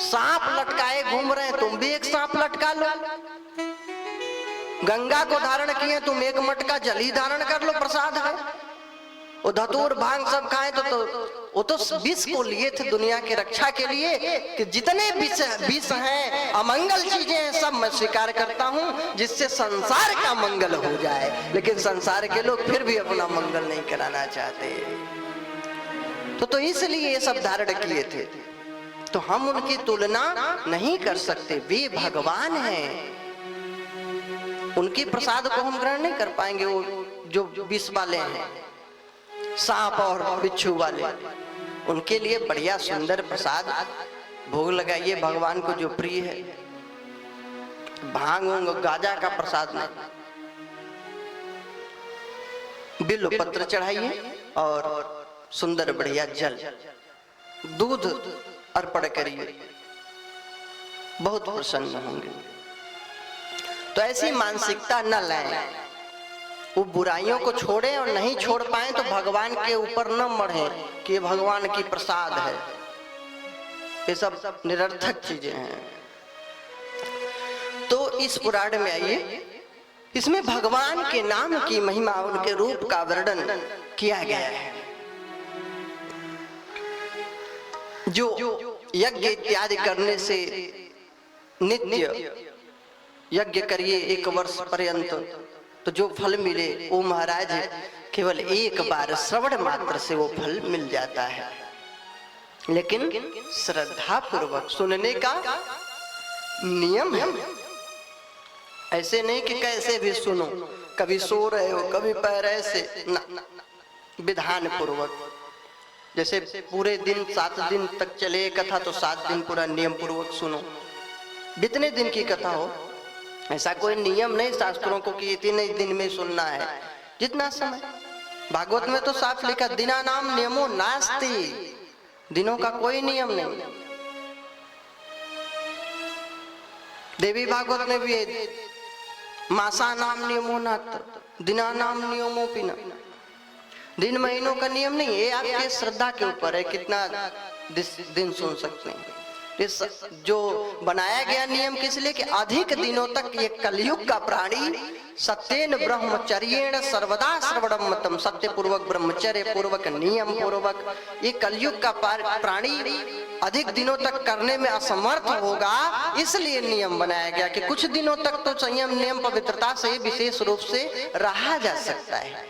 सांप लटकाए घूम रहे हैं, तुम भी एक सांप लटका लो। गंगा को धारण किए, तुम एक मटका जल ही धारण कर लो, प्रसाद है। वो धतूर भांग सब खाए तो वो तो विष को लिए थे दुनिया की रक्षा के लिए, कि जितने विष हैं, अमंगल चीजें हैं, सब मैं स्वीकार करता हूं जिससे संसार का मंगल हो जाए। लेकिन संसार के लोग फिर भी अपना मंगल नहीं कराना चाहते, तो इसलिए ये सब धारण किए थे। तो हम उनकी तुलना नहीं कर सकते, वे भगवान हैं। उनके प्रसाद को हम ग्रहण नहीं कर पाएंगे। वो जो विष वाले हैं, सांप और बिच्छू वाले, उनके लिए बढ़िया सुंदर प्रसाद भोग लगाइए भगवान को जो प्रिय है। भांग गाजा का प्रसाद नहीं, बिल्व पत्र चढ़ाइए और सुंदर बढ़िया जल, दूध अर्पण करिए, बहुत प्रसन्न होंगे। तो ऐसी मानसिकता न लाएं, वो बुराइयों को छोड़ें, और नहीं छोड़ पाए तो भगवान के ऊपर न मढ़ें कि ये भगवान की प्रसाद है। ये सब निरर्थक चीजें हैं। तो इस पुराण में आइए, इसमें भगवान के नाम की महिमा, उनके रूप का वर्णन किया गया है। जो यज्ञ इत्यादि करने से नित्य यज्ञ करिए 1 वर्ष पर्यंत, तो जो फल मिले वो महाराज केवल एक बार श्रवण मात्र से वो फल मिल जाता है। लेकिन श्रद्धा पूर्वक सुनने का नियम है। ऐसे नहीं कि कैसे भी सुनो, कभी सो रहे हो कभी पैर ऐसे, विधान पूर्वक। जैसे पूरे दिन 7 दिन तक चले कथा, तो 7 दिन पूरा नियम पूर्वक सुनो। जितने दिन की कथा हो, ऐसा कोई नियम नहीं शास्त्रों को कि इतने दिन में सुनना है, जितना समय। भागवत में तो साफ लिखा, दिना नाम नियमो नास्ति, दिनों का कोई नियम नहीं। देवी भागवत में भी है, मासा नाम नियमो नात्र, दिना नाम नियमो पिना। दिन महीनों का नियम नहीं, ये आपके श्रद्धा के ऊपर है, कितना दिन सुन सकते हैं। इस जो बनाया गया नियम किस लिए कि अधिक दिनों तक ये कलयुग का प्राणी सत्येन ब्रह्मचर्येण सर्वदा श्रवणम मतम, सत्य पूर्वक ब्रह्मचर्य पूर्वक नियम पूर्वक ये कलयुग का प्राणी अधिक दिनों तक करने में असमर्थ होगा। इसलिए नियम बनाया गया कि कुछ दिनों तक तो संयम नियम पवित्रता से विशेष रूप से रहा जा सकता है।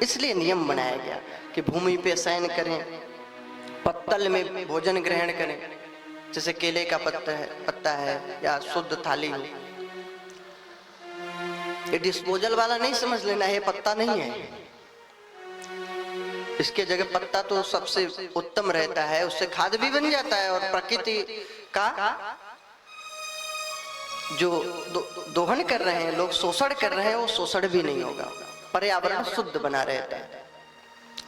इसलिए नियम बनाया गया कि भूमि पे शयन करें, पत्तल में भोजन ग्रहण करें, जैसे केले का पत्ता है या शुद्ध थाली हो। ये डिस्पोजल वाला नहीं समझ लेना, ये पत्ता नहीं है। इसके जगह पत्ता तो सबसे उत्तम रहता है, उससे खाद भी बन जाता है और प्रकृति का जो दोहन कर रहे हैं लोग, शोषण कर रहे हैं, वो शोषण भी नहीं होगा, पर्यावरण शुद्ध बना रहता है।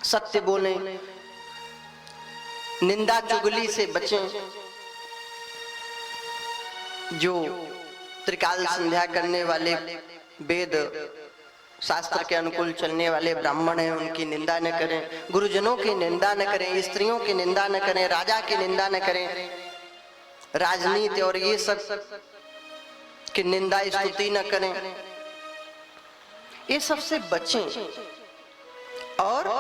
सत्य बोले, निंदा चुगली से बचें। जो त्रिकाल संध्या करने वाले, वेद शास्त्र के अनुकूल चलने वाले ब्राह्मण हैं, उनकी निंदा न करें, गुरुजनों की निंदा न करें, स्त्रियों की निंदा न करें, राजा की निंदा न करें, राजनीति और ये सब की निंदा स्तुति न करें, ये सबसे बचें। और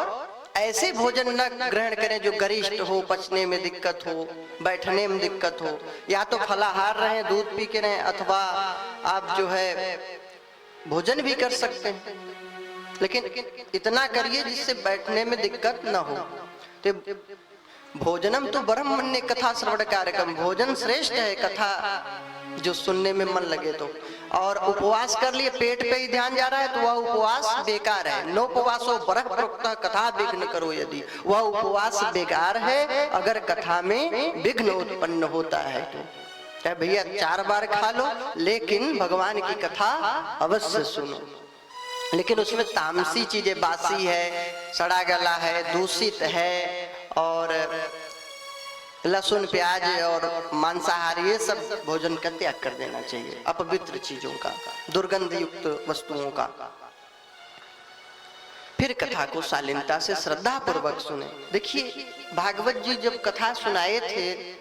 ऐसे भोजन न ग्रहण करें जो गरिष्ठ हो, पचने में दिक्कत हो, बैठने में दिक्कत हो। या तो फलाहार रहें, दूध पी के रहें, अथवा आप जो है भोजन भी कर सकते हैं, लेकिन इतना करिए जिससे बैठने में दिक्कत न हो। तो भोजनम तो ब्रह्मण्य कथा श्रवण कार्यक्रम, भोजन श्रेष्ठ है, कथा जो सुनने में मन लगे तो। और उपवास कर लिए, पेट पे ही ध्यान जा रहा है तो वह उपवास बेकार है। नो उपवासो बरह प्रोक्त कथा विघ्न करो यदि, वह उपवास बेकार है अगर कथा में विघ्न उत्पन्न होता है तो। भैया 4 बार खा लो, लेकिन भगवान की कथा अवश्य सुनो। लेकिन उसमें तामसी चीजें, बासी है, सड़ा गला है, दूषित है, और लहसुन प्याज और मांसाहारी, ये सब भोजन का त्याग कर देना चाहिए, अपवित्र चीजों का, दुर्गंध युक्त वस्तुओं का। फिर कथा को शालीनता से श्रद्धा पूर्वक सुने। देखिए भागवत जी जब कथा सुनाए थे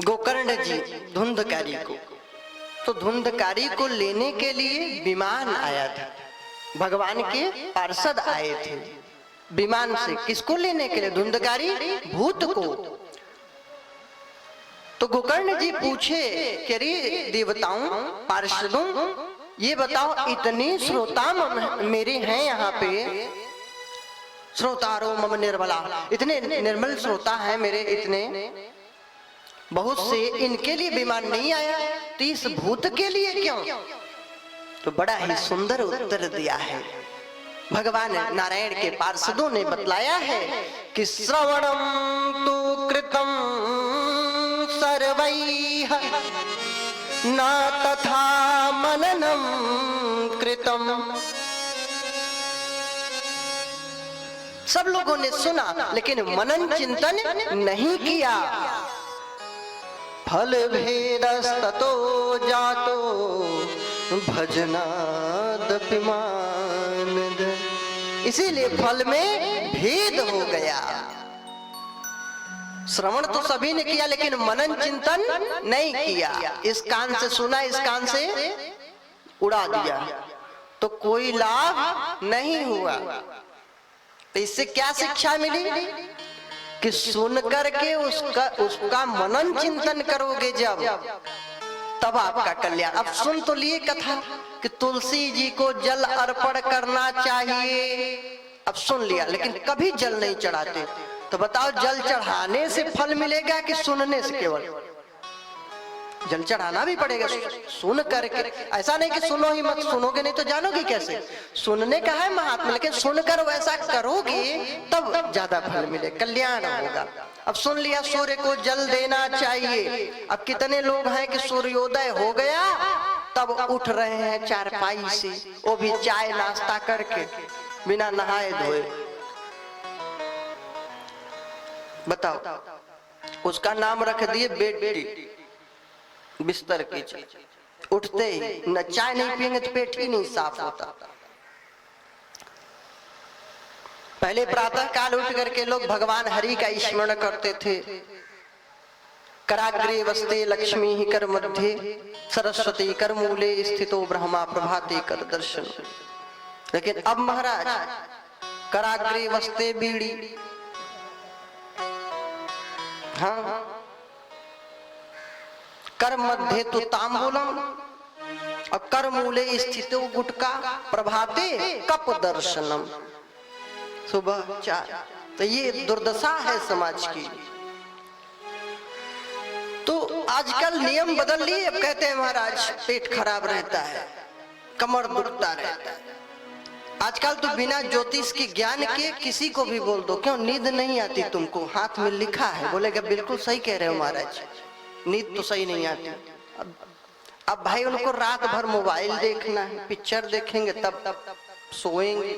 गोकर्ण जी धुंधकारी को, तो धुंधकारी को लेने के लिए विमान आया था, भगवान के पार्षद आए थे विमान से। किसको लेने के लिए? धुंधकारी भूत को। तो गोकर्ण जी पूछे कि अरे देवताओं, पार्षदों, ये बताओ इतने श्रोता मेरे हैं यहाँ पे, श्रोतारो मम निर्मला, इतने निर्मल श्रोता हैं मेरे, इतने बहुत से, इनके लिए विमान नहीं आया, तो इस भूत के लिए क्यों? तो बड़ा ही सुंदर उत्तर दिया है भगवान नारायण के पार्षदों ने बतलाया है कि श्रवणम तो कृतम सर्वैः न तथा मननम कृतम। सब लोगों ने सुना लेकिन मनन चिंतन नहीं किया। फल भेदस्ततो जातो भजनादपि मानद, इसीलिए फल में भेद हो गया। श्रवण तो सभी ने किया लेकिन मनन चिंतन नहीं किया। इस कान से सुना, इस कान से उड़ा दिया, तो कोई लाभ नहीं हुआ। तो इससे क्या शिक्षा मिली कि सुन करके उसका मनन चिंतन करोगे जब, तब आपका कल्याण। अब सुन तो लिए कथा कि तुलसी जी को जल अर्पण करना चाहिए, अब सुन लिया, लेकिन कभी जल नहीं चढ़ाते, तो बताओ जल चढ़ाने से फल मिलेगा कि सुनने से? केवल जल चढ़ाना भी पड़ेगा सुन करके। ऐसा नहीं कि सुनो ही मत, सुनोगे नहीं तो जानोगे कैसे? सुनने का है महात्मा, लेकिन सुनकर वैसा करोगे तब ज्यादा फल मिले, कल्याण होगा। अब सुन लिया सूर्य को जल देना चाहिए। अब कितने लोग हैं कि सूर्योदय हो गया तब उठ रहे हैं चारपाई से, वो भी चाय नाश्ता करके, बिना नहाए धोए। बताओ, उसका नाम रख दिए बेटी। बिस्तर की उठते ही न चाय नहीं पिएंगे तो पेट ही नहीं साफ होता। पहले प्रातः काल उठ करके लोग भगवान हरि का स्मरण करते थे। कराग्रे वस्ते लक्ष्मी ही कर मध्य सरस्वती कर मूले स्थितो ब्रह्मा प्रभाते कर दर्शन। लेकिन अब महाराज कराग्रे वस्ते बीड़ी, हाँ, कर मध्य तो तांबूलम और कर मूले स्थितो गुटका प्रभाते कप दर्शनम। सुबह चाय, तो ये दुर्दशा है समाज की। तो आजकल नियम बदल लिए, अब कहते हैं महाराज पेट खराब रहता है, कमर दुखता रहता है। आजकल तो बिना ज्योतिष के ज्ञान के किसी को भी बोल दो, क्यों नींद नहीं आती तुमको, हाथ में लिखा है, बोलेगा बिल्कुल सही कह रहे हो महाराज, नींद तो सही नहीं आती। अब भाई उनको रात भर मोबाइल देखना है, पिक्चर देखेंगे तब सोएंगे।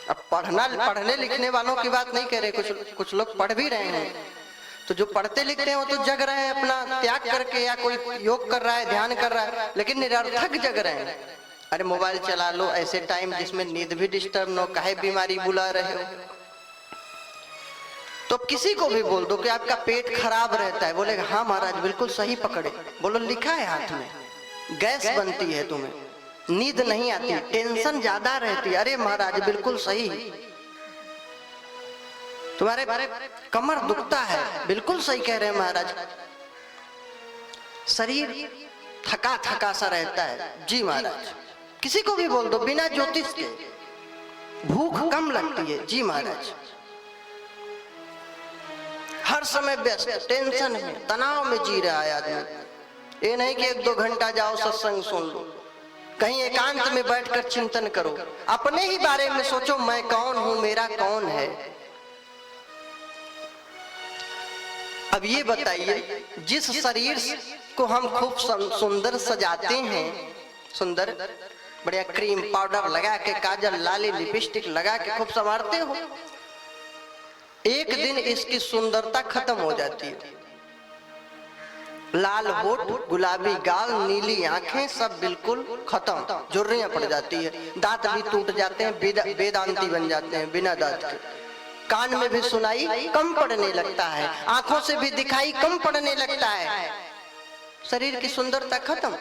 अब पढ़ने लिखने वालों की बात नहीं कह रहे, कुछ लोग पढ़ भी रहे हैं, तो जो पढ़ते लिखते हैं वो तो जग रहे हैं अपना त्याग करके, या कोई योग कर रहा है, ध्यान कर रहा है, लेकिन निरर्थक जग रहे हैं। अरे मोबाइल चला लो ऐसे टाइम जिसमें नींद भी डिस्टर्ब न हो, काहे बीमारी बुला रहे हो। तो किसी को भी बोल दो कि आपका पेट खराब रहता है, बोलेगा हाँ महाराज बिल्कुल सही पकड़े। बोलो लिखा है हाथ में, गैस बनती है तुम्हें, नींद नहीं आती, टेंशन ज्यादा रहती है, अरे महाराज बिल्कुल सही। तुम्हारे कमर दुखता है, बिल्कुल सही कह रहे हैं महाराज। शरीर थका थका सा रहता है, जी महाराज। किसी को भी बोल दो बिना ज्योतिष के, भूख कम लगती है, जी महाराज। हर समय व्यस्त, टेंशन में, तनाव में जी रहा है आदमी। ये नहीं कि 1-2 घंटा जाओ सत्संग सुन लो, कहीं एकांत में बैठकर चिंतन करो, अपने ही बारे में सोचो, मैं कौन हूं, मेरा कौन है। अब ये बताइए, जिस शरीर को हम खूब सुंदर सजाते हैं, सुंदर बढ़िया क्रीम पाउडर लगा के, काजल लाली लिपस्टिक लगा के खूब संवारते हो, एक दिन इसकी सुंदरता खत्म हो जाती है। लाल होठ, गुलाबी गाल, नीली आंखें, सब बिल्कुल खत्म, झुर्रियां पड़ जाती है, दांत भी टूट जाते हैं, वेदांती बन जाते हैं बिना दांत के। कान में भी सुनाई कम पड़ने लगता है, आंखों से भी दिखाई कम पड़ने लगता है, शरीर की सुंदरता खत्म।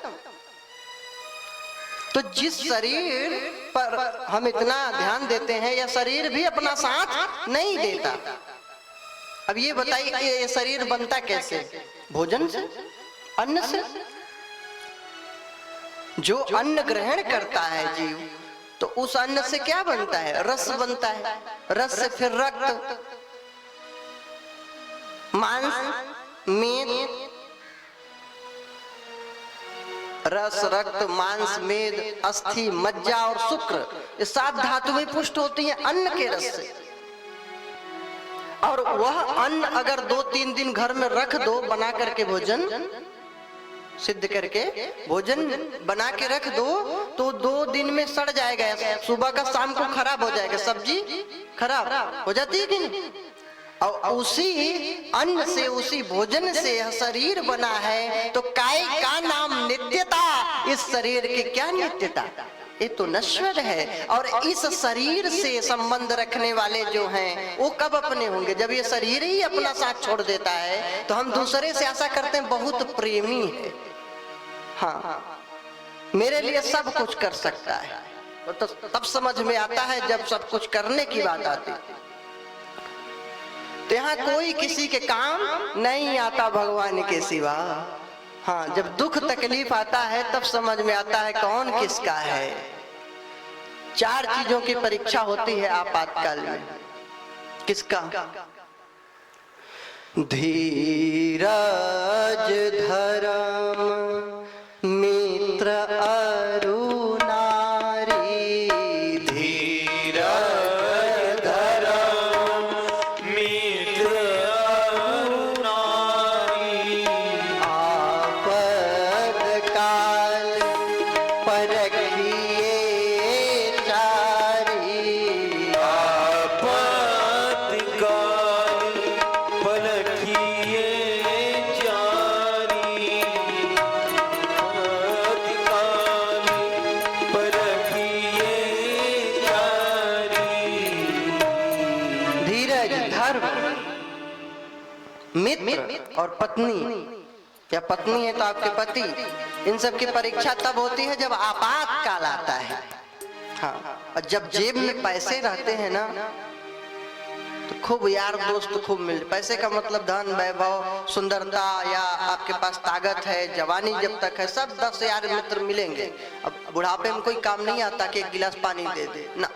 तो जिस शरीर पर हम इतना ध्यान देते हैं, यह शरीर भी अपना साथ नहीं देता। अब ये बताइए कि ये शरीर बनता कैसे? भोजन से, अन्न से। जो अन्न ग्रहण करता है जीव, तो उस अन्न से क्या बनता है? रस बनता है, रस से फिर रक्त, मांस, मेद, रस, रक्त, मांस, मेद, अस्थि, मज्जा और शुक्र, ये 7 धातुएं पुष्ट होती हैं अन्न के रस से। और वह अन्न अगर 2-3 दिन घर में रख दो, बना करके भोजन सिद्ध करके भोजन बना के रख दो, तो 2 दिन में सड़ जाएगा, सुबह का शाम को खराब हो जाएगा, सब्जी खराब हो जाती है कि नहीं? और उसी अन्न से, उसी भोजन से यह शरीर बना है, तो काय का नाम नित्यता। इस शरीर की क्या नित्यता? ये तो नश्वर है। और इस शरीर से संबंध रखने वाले जो हैं, वो कब अपने होंगे? जब ये शरीर ही अपना साथ छोड़ देता है, तो हम दूसरे से आशा करते हैं बहुत प्रेमी है, हाँ मेरे लिए सब कुछ कर सकता है, तो तब समझ में आता है जब सब कुछ करने की बात आती। तो यहाँ कोई किसी के काम नहीं आता भगवान के सिवा। हाँ, जब दुख तकलीफ आता है तब समझ में आता है कौन किसका है। 4 चीजों की परीक्षा होती है आपातकाल में। किसका? धीरज, धर्म, मित्र, अरु नारी। धीरज, धर्म, मित्र, अरु नारी। आपद काल परखिए चारी। आपत काल परखिए चारी। आपत काल परखिए चारी। धीरज, धर्म, मित्र और पत्नी, या पत्नी है तो आपके पति, इन सब की परीक्षा तब होती है जब आपातकाल आता है। हाँ, और जब जेब में पैसे रहते हैं ना, तो खूब यार दोस्त खूब मिल। पैसे का मतलब धन, वैभव, सुंदरता, या आपके पास ताकत है, जवानी जब तक है, सब 10 यार मित्र मिलेंगे। अब बुढ़ापे में कोई काम नहीं आता कि 1 गिलास पानी दे दे ना।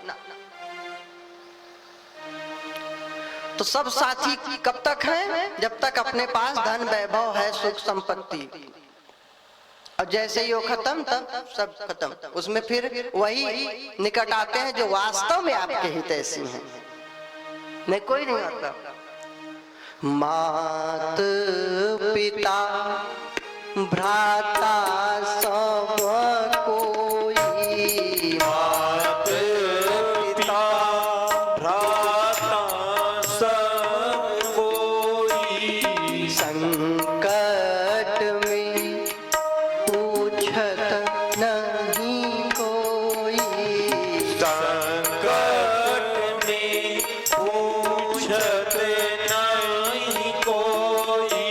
तो सब साथी कब तक हैं? जब तक अपने पास धन वैभव है, सुख संपत्ति। और जैसे ही वो खत्म तब सब खत्म। उसमें फिर वही निकट आते हैं जो वास्तव में आपके हितैषी हैं। नहीं, कोई नहीं आता। मात पिता भ्राता सब कोई, मात पिता भ्राता सब कोई, संकट में पूछत नहीं कोई, संकट में पूछत नहीं कोई,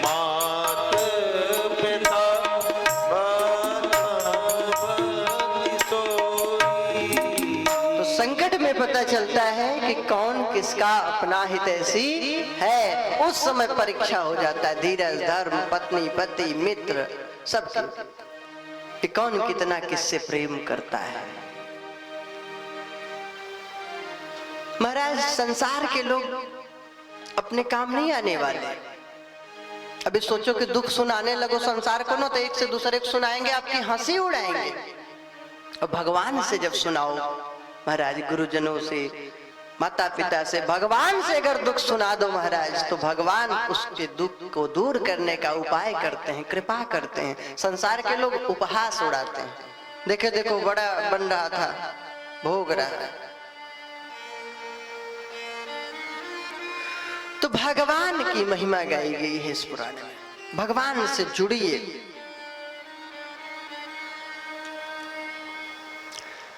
मात पिता तो संकट में पता चलता है कि कौन किसका अपना हितैषी है। उस समय परीक्षा हो जाता है धीरज, धर्म, पत्नी, पति, मित्र सबकी, कि कौन कितना किससे प्रेम करता है। महाराज, संसार के लोग अपने काम नहीं आने वाले। अभी सोचो कि दुख सुनाने लगो संसार को ना, तो एक से दूसरे को सुनाएंगे, आपकी हंसी उड़ाएंगे। और भगवान से जब सुनाओ महाराज, गुरुजनों से, माता पिता से, भगवान से अगर दुख सुना दो महाराज, तो भगवान उसके दुख को दूर करने का उपाय करते हैं, कृपा करते हैं। संसार के लोग उपहास उड़ाते हैं। देखे देखो, बड़ा बन रहा था, भोग रहा। तो भगवान की महिमा गाई गई है इस पुराण में। भगवान से जुड़िए।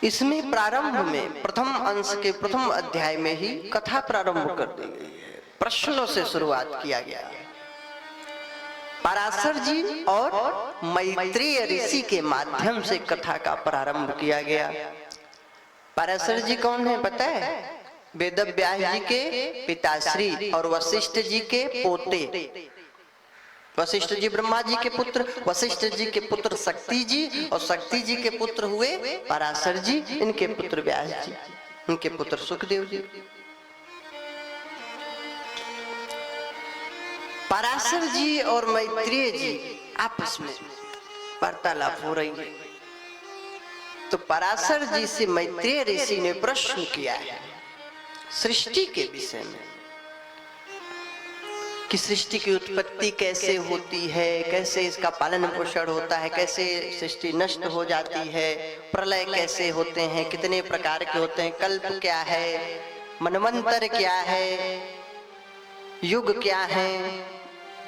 इसमें प्रारंभ में प्रथम अंश के प्रथम अध्याय में ही कथा प्रारंभ कर दी गई है। प्रश्नों से शुरुआत किया गया है। पराशर जी और मैत्रेय ऋषि के माध्यम से कथा का प्रारंभ किया गया। पराशर जी कौन है पता है? वेद व्यास जी के पिताश्री और वशिष्ठ जी के पोते। वशिष्ठ जी ब्रह्मा जी के पुत्र, वशिष्ठ जी के पुत्र शक्ति जी, और शक्ति जी के पुत्र हुए पराशर जी, इनके पुत्र व्यास जी, इनके पुत्र सुखदेव जी। पराशर जी और मैत्रेय जी आपस में वार्तालाप हो रही है। तो पराशर जी से मैत्रेय ऋषि ने प्रश्न किया है सृष्टि के विषय में, कि सृष्टि की उत्पत्ति कैसे होती है, कैसे इसका पालन पोषण होता है, कैसे सृष्टि नष्ट हो जाती है, प्रलय कैसे होते हैं, कितने प्रकार के होते हैं, कल्प क्या है, मनवंतर क्या है, युग क्या है,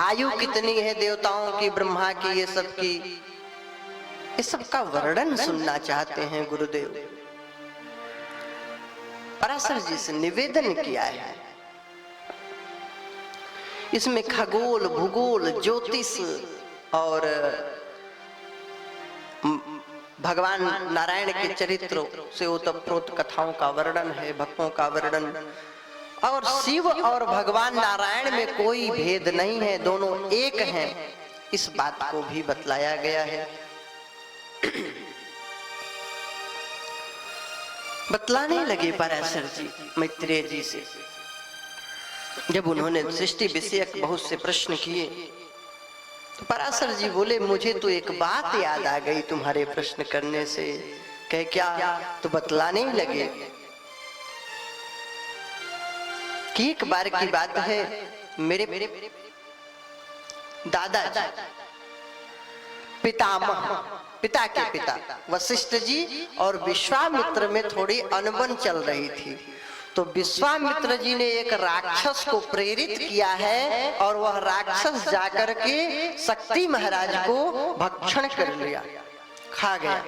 आयु कितनी है देवताओं की, ब्रह्मा की, ये सब की, इस सब का वर्णन सुनना चाहते हैं गुरुदेव। पराशर जी से निवेदन किया है। इसमें खगोल, भूगोल, ज्योतिष और भगवान नारायण के चरित्रों से ओतप्रोत कथाओं का वर्णन है, भक्तों का वर्णन। और शिव और भगवान नारायण में कोई भेद नहीं है, दोनों एक हैं, इस बात को भी बतलाया गया है। बतलाने लगे पराशर जी मैत्रेय जी से। जब उन्होंने सृष्टि विषयक बहुत से प्रश्न किए, तो पराशर जी बोले, मुझे तो एक बात याद आ गई तुम्हारे प्रश्न करने से। कहे क्या? तो बतलाने लगे कि एक बार की बात है, मेरे दादाजी, पितामह, पिता के पिता वशिष्ठ जी और विश्वामित्र में थोड़ी अनबन चल रही थी। तो विश्वामित्र जी ने एक राक्षस को प्रेरित किया है, और वह राक्षस जाकर के शक्ति महाराज को भक्षण कर लिया, खा गया।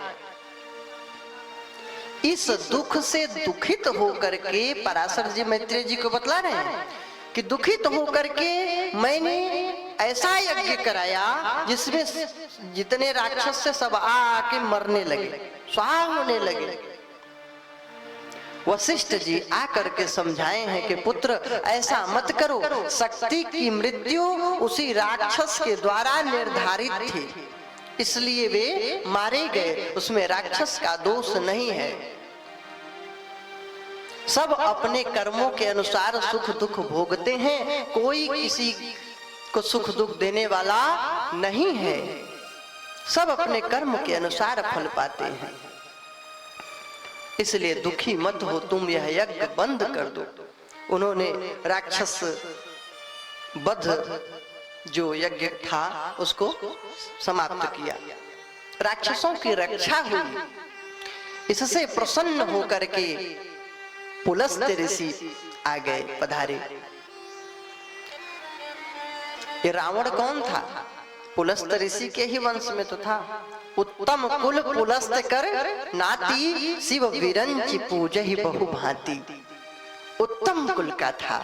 इस दुख से दुखित होकर के पराशर जी मैत्रेय जी को बतला रहे हैं कि दुखित होकर के मैंने ऐसा यज्ञ कराया जिसमें जितने राक्षस से सब आके मरने लगे, स्वाहा होने लगे। वशिष्ठ जी आकर के समझाए हैं कि पुत्र ऐसा मत करो, शक्ति की मृत्यु उसी राक्षस के द्वारा निर्धारित थी, इसलिए वे मारे गए, उसमें राक्षस का दोष नहीं है। सब अपने कर्मों के अनुसार सुख दुख भोगते हैं, कोई किसी को सुख दुख देने वाला नहीं है। सब अपने कर्म के अनुसार फल पाते हैं। इसलिए दुखी मत हो तुम, यह यज्ञ बंद कर दो। उन्होंने राक्षस वध जो यज्ञ था उसको समाप्त किया, राक्षसों की रक्षा हुई। इससे प्रसन्न होकर के पुलस्त्य ऋषि आ गए, पधारे। ये रावण कौन था? पुलस्त्य ऋषि के ही वंश में तो था। उत्तम कुल पुलस्त्य कर नाती, शिव विरंच पूजहि बहु भांति। उत्तम कुल का था।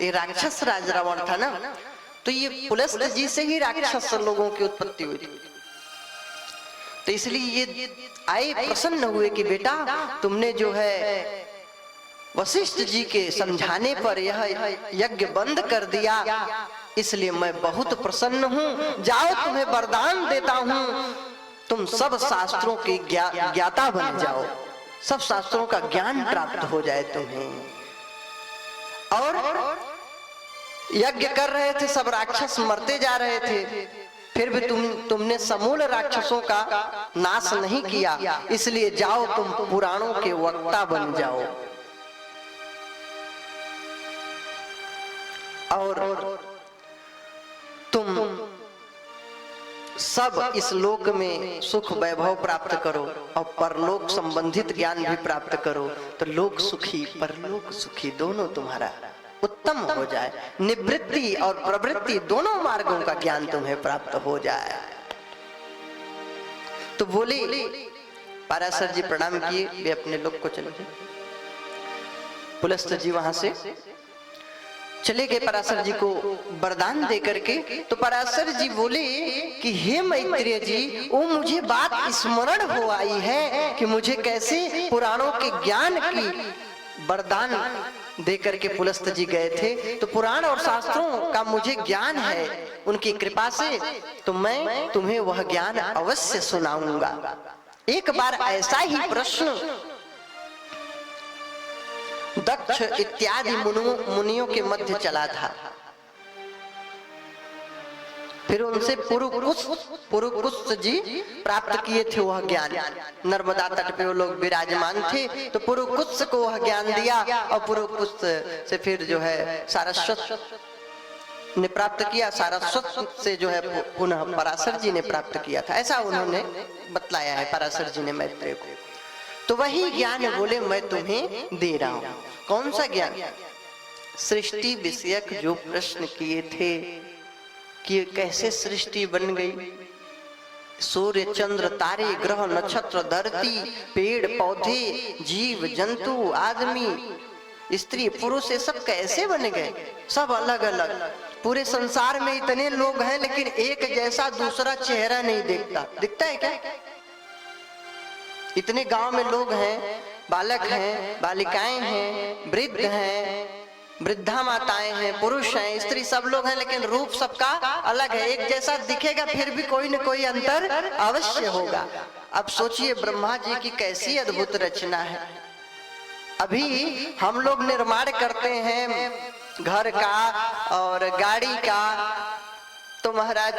ये राक्षस राज रावण था ना, तो ये पुलस्त्य जी से ही राक्षस लोगों की उत्पत्ति हुई थी। तो इसलिए ये आए, प्रसन्न हुए कि बेटा तुमने जो है वशिष्ठ जी के समझाने पर यह यज्ञ बंद कर दिया, इसलिए मैं बहुत प्रसन्न हूँ। जाओ तुम्हें वरदान देता हूँ, तुम सब शास्त्रों के ज्ञाता बन जाओ, सब शास्त्रों का ज्ञान प्राप्त हो जाए तुम्हें। और यज्ञ कर रहे थे, सब राक्षस मरते जा रहे थे, फिर भी तुमने समूल राक्षसों का नाश नहीं किया, इसलिए जाओ तुम पुराणों के वक्ता बन जाओ। और तुम सब इस लोक में सुख वैभव प्राप्त करो और परलोक संबंधित ज्ञान भी प्राप्त करो, तो लोक सुखी परलोक सुखी दोनों तुम्हारा उत्तम हो जाए। निवृत्ति और प्रवृत्ति दोनों मार्गों का ज्ञान तुम्हें प्राप्त हो जाए। तो बोले पराशर जी प्रणाम किए, वे अपने लोक को चले गए। पुलस्त्य जी वहां से चले गए पराशर जी को वरदान दे करके। तो पराशर जी बोले कि हे मैत्रेय जी, वो मुझे बात स्मरण हो आई है कि मुझे कैसे पुराणों के ज्ञान की वरदान दे करके पुलस्त्य जी गए थे। तो पुराण और शास्त्रों का मुझे ज्ञान है, उनकी कृपा से तो मैं तुम्हें वह ज्ञान अवश्य सुनाऊंगा। एक बार ऐसा ही प्रश्न दक्ष इत्यादि मुनियों के मध्य चला था। फिर उनसे पुरुकुत्स जी प्राप्त किए थे वह ज्ञान। नर्मदा तट पे वो लोग विराजमान थे, तो पुरुकुत्स को वह ज्ञान दिया और पुरुकुत्स से फिर जो है सारस्वत ने प्राप्त किया, सारस्वत से जो है पुनः पराशर जी ने प्राप्त किया था। ऐसा उन्होंने बतलाया है पराशर जी ने मैत्रेय को। तो वही ज्ञान बोले मैं तुम्हें दे रहा हूं। कौन सा ज्ञान? सृष्टि विषयक जो प्रश्न किए थे कि कैसे सृष्टि बन गई, सूर्य चंद्र तारे ग्रह नक्षत्र धरती पेड़ पौधे जीव जंतु आदमी स्त्री पुरुष ये सब कैसे बन गए, सब अलग अलग। पूरे संसार में इतने लोग हैं लेकिन एक जैसा दूसरा चेहरा नहीं दिखता। दिखता है क्या? इतने गांव में लोग हैं, बालक हैं, बालिकाएं हैं, वृद्ध हैं, वृद्धा माताएं हैं, पुरुष हैं, स्त्री, सब लोग हैं, लेकिन रूप सबका अलग है। एक जैसा दिखेगा फिर भी कोई न कोई अंतर अवश्य होगा। अब सोचिए ब्रह्मा जी की कैसी अद्भुत रचना है। अभी हम लोग निर्माण करते हैं घर का और गाड़ी का, तो महाराज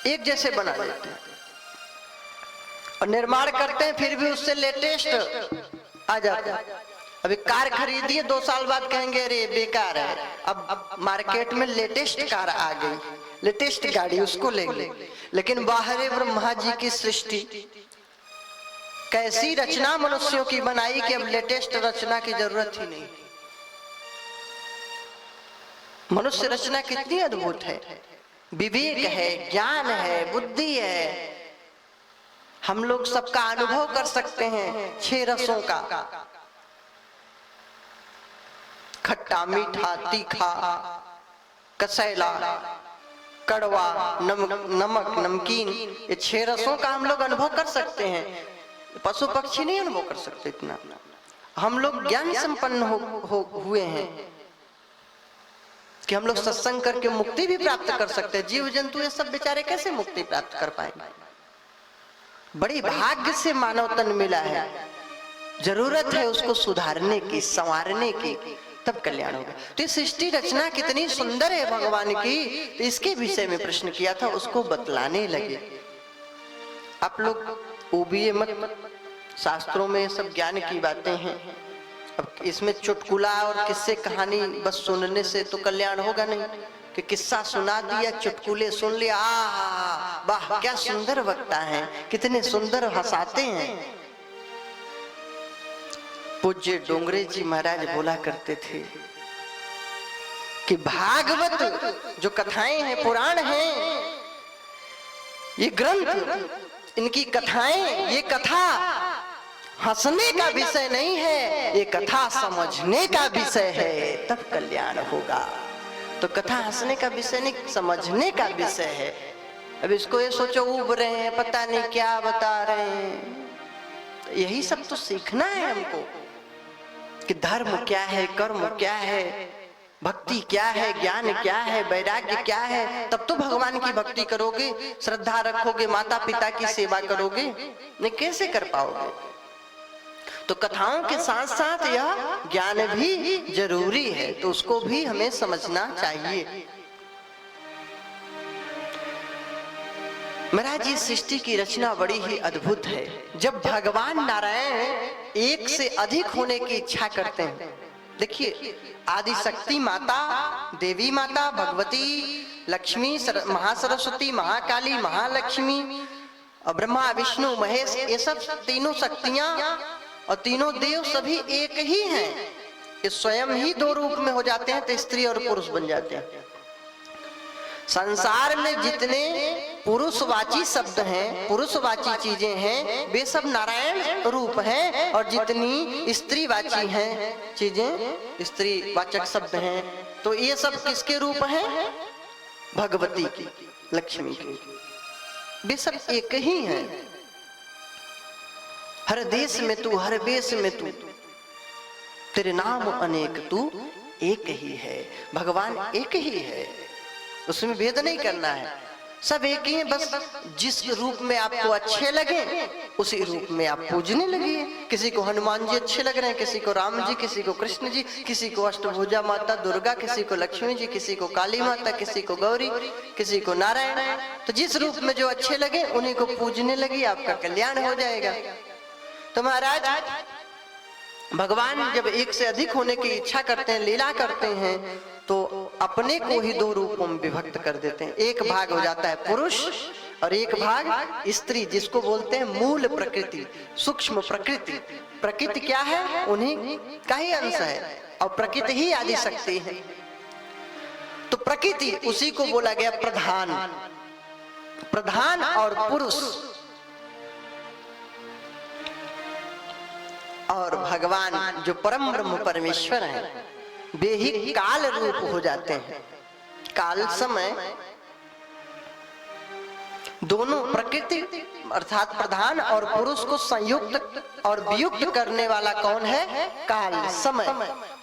एक जैसे बना देते हैं और निर्माण करते हैं, फिर भी उससे लेटेस्ट आ जाता है। अभी कार खरीदिए 2 साल बाद कहेंगे अरे बेकार है। अब मार्केट में लेटेस्ट कार आ गई, लेटेस्ट गाड़ी, उसको लेंगे। लेकिन बाहर ब्रह्मा जी की सृष्टि कैसी रचना मनुष्यों की बनाई कि अब लेटेस्ट रचना की जरूरत ही नहीं। मनुष्य रचना कितनी अद्भुत है, विवेक है, ज्ञान है, बुद्धि है। हम लोग सबका अनुभव कर सकते हैं 6 रसों का, खट्टा मीठा तीखा कसैला कड़वा नमक नमकीन, ये 6 रसों का हम लोग अनुभव कर सकते हैं। पशु पक्षी नहीं अनुभव कर सकते इतना। हम लोग ज्ञान संपन्न हुए हैं कि हम लोग सत्संग करके मुक्ति भी प्राप्त कर सकते हैं। जीव जंतु ये सब बेचारे कैसे मुक्ति प्राप्त कर पाएंगे? बड़ी भाग्य से मानव तन मिला है, जरूरत है उसको सुधारने की, संवारने की। तब कल्याण होगा। तो ये सृष्टि रचना कितनी सुंदर है भगवान की, तो इसके विषय में प्रश्न किया था, उसको बतलाने लगे। आप लोग उबिए मत, शास्त्रों में सब ज्ञान की बातें हैं। अब इसमें चुटकुला और किस्से कहानी बस सुनने से तो कल्याण होगा नहीं, कि किस्सा सुना दिया, चुटकुले सुन लिया, वाह क्या सुंदर वक्ता हैं, कितने सुंदर हंसाते हैं। पूज्य डोंगरे जी महाराज बोला करते थे कि भागवत जो कथाएं हैं, पुराण हैं, ये ग्रंथ, इनकी कथाएं, ये कथा हंसने का विषय नहीं है, ये कथा समझने का विषय है, तब कल्याण होगा। तो कथा हंसने का विषय नहीं, समझने का विषय है। अब इसको ये सोचो उब रहे हैं, पता नहीं क्या बता रहे हैं, तो यही सब तो सीखना है हमको कि धर्म क्या है, कर्म क्या है, भक्ति क्या है, ज्ञान क्या है, वैराग्य क्या है। तब तो भगवान की भक्ति करोगे, श्रद्धा रखोगे, माता पिता की सेवा करोगे, नहीं कैसे कर पाओगे। तो कथाओं के साथ साथ यह ज्ञान भी जरूरी है, तो उसको भी हमें समझना चाहिए। महाराज जी, सृष्टि की रचना बड़ी ही अद्भुत है। जब भगवान नारायण एक से अधिक होने की इच्छा करते हैं, देखिए आदि शक्ति माता, देवी माता, भगवती, लक्ष्मी, महासरस्वती, महाकाली, महालक्ष्मी और ब्रह्मा, विष्णु, महेश, ये सब तीनों शक्तियां और तीनों देव सभी एक ही हैं। ये स्वयं ही दो रूप में हो जाते हैं, तो स्त्री और पुरुष बन जाते हैं। संसार में जितने पुरुषवाची शब्द हैं, पुरुषवाची चीजें हैं, वे सब नारायण रूप हैं, और जितनी स्त्रीवाची हैं चीजें, स्त्रीवाचक शब्द हैं, तो ये सब किसके रूप हैं? भगवती की, लक्ष्मी की। वे सब एक ही हैं। हर देश में तू, हर वेश में तू, तेरे नाम अनेक, तू एक ही है। भगवान एक ही है, उसमें भेद नहीं करना है, सब एक ही है। बस जिस रूप में आपको अच्छे लगे उसी रूप में आप पूजने लगिए। किसी को हनुमान जी अच्छे लग रहे हैं, किसी को राम जी, किसी को कृष्ण जी, किसी को अष्टभुजा माता दुर्गा, किसी को लक्ष्मी जी, किसी को काली माता, किसी को गौरी, किसी को नारायण। तो जिस रूप में जो अच्छे लगे उन्हीं को पूजने लगी, आपका कल्याण हो जाएगा। तो महाराज भगवान जब एक से अधिक होने की इच्छा करते हैं, लीला करते हैं, तो अपने को ही दो रूपों में विभक्त कर देते हैं। एक भाग हो जाता है पुरुष और एक भाग स्त्री, जिसको बोलते हैं मूल प्रकृति, सूक्ष्म प्रकृति। प्रकृति क्या है? उन्हीं का ही अंश है, और प्रकृति ही आदि शक्ति है। तो प्रकृति, उसी को बोला गया प्रधान। प्रधान और पुरुष, और भगवान जो परम ब्रह्म परमेश्वर हैं, वे ही काल रूप हो जाते हैं। काल समय दोनों प्रकृति अर्थात प्रधान और पुरुष को संयुक्त और वियुक्त करने वाला कौन है? काल समय।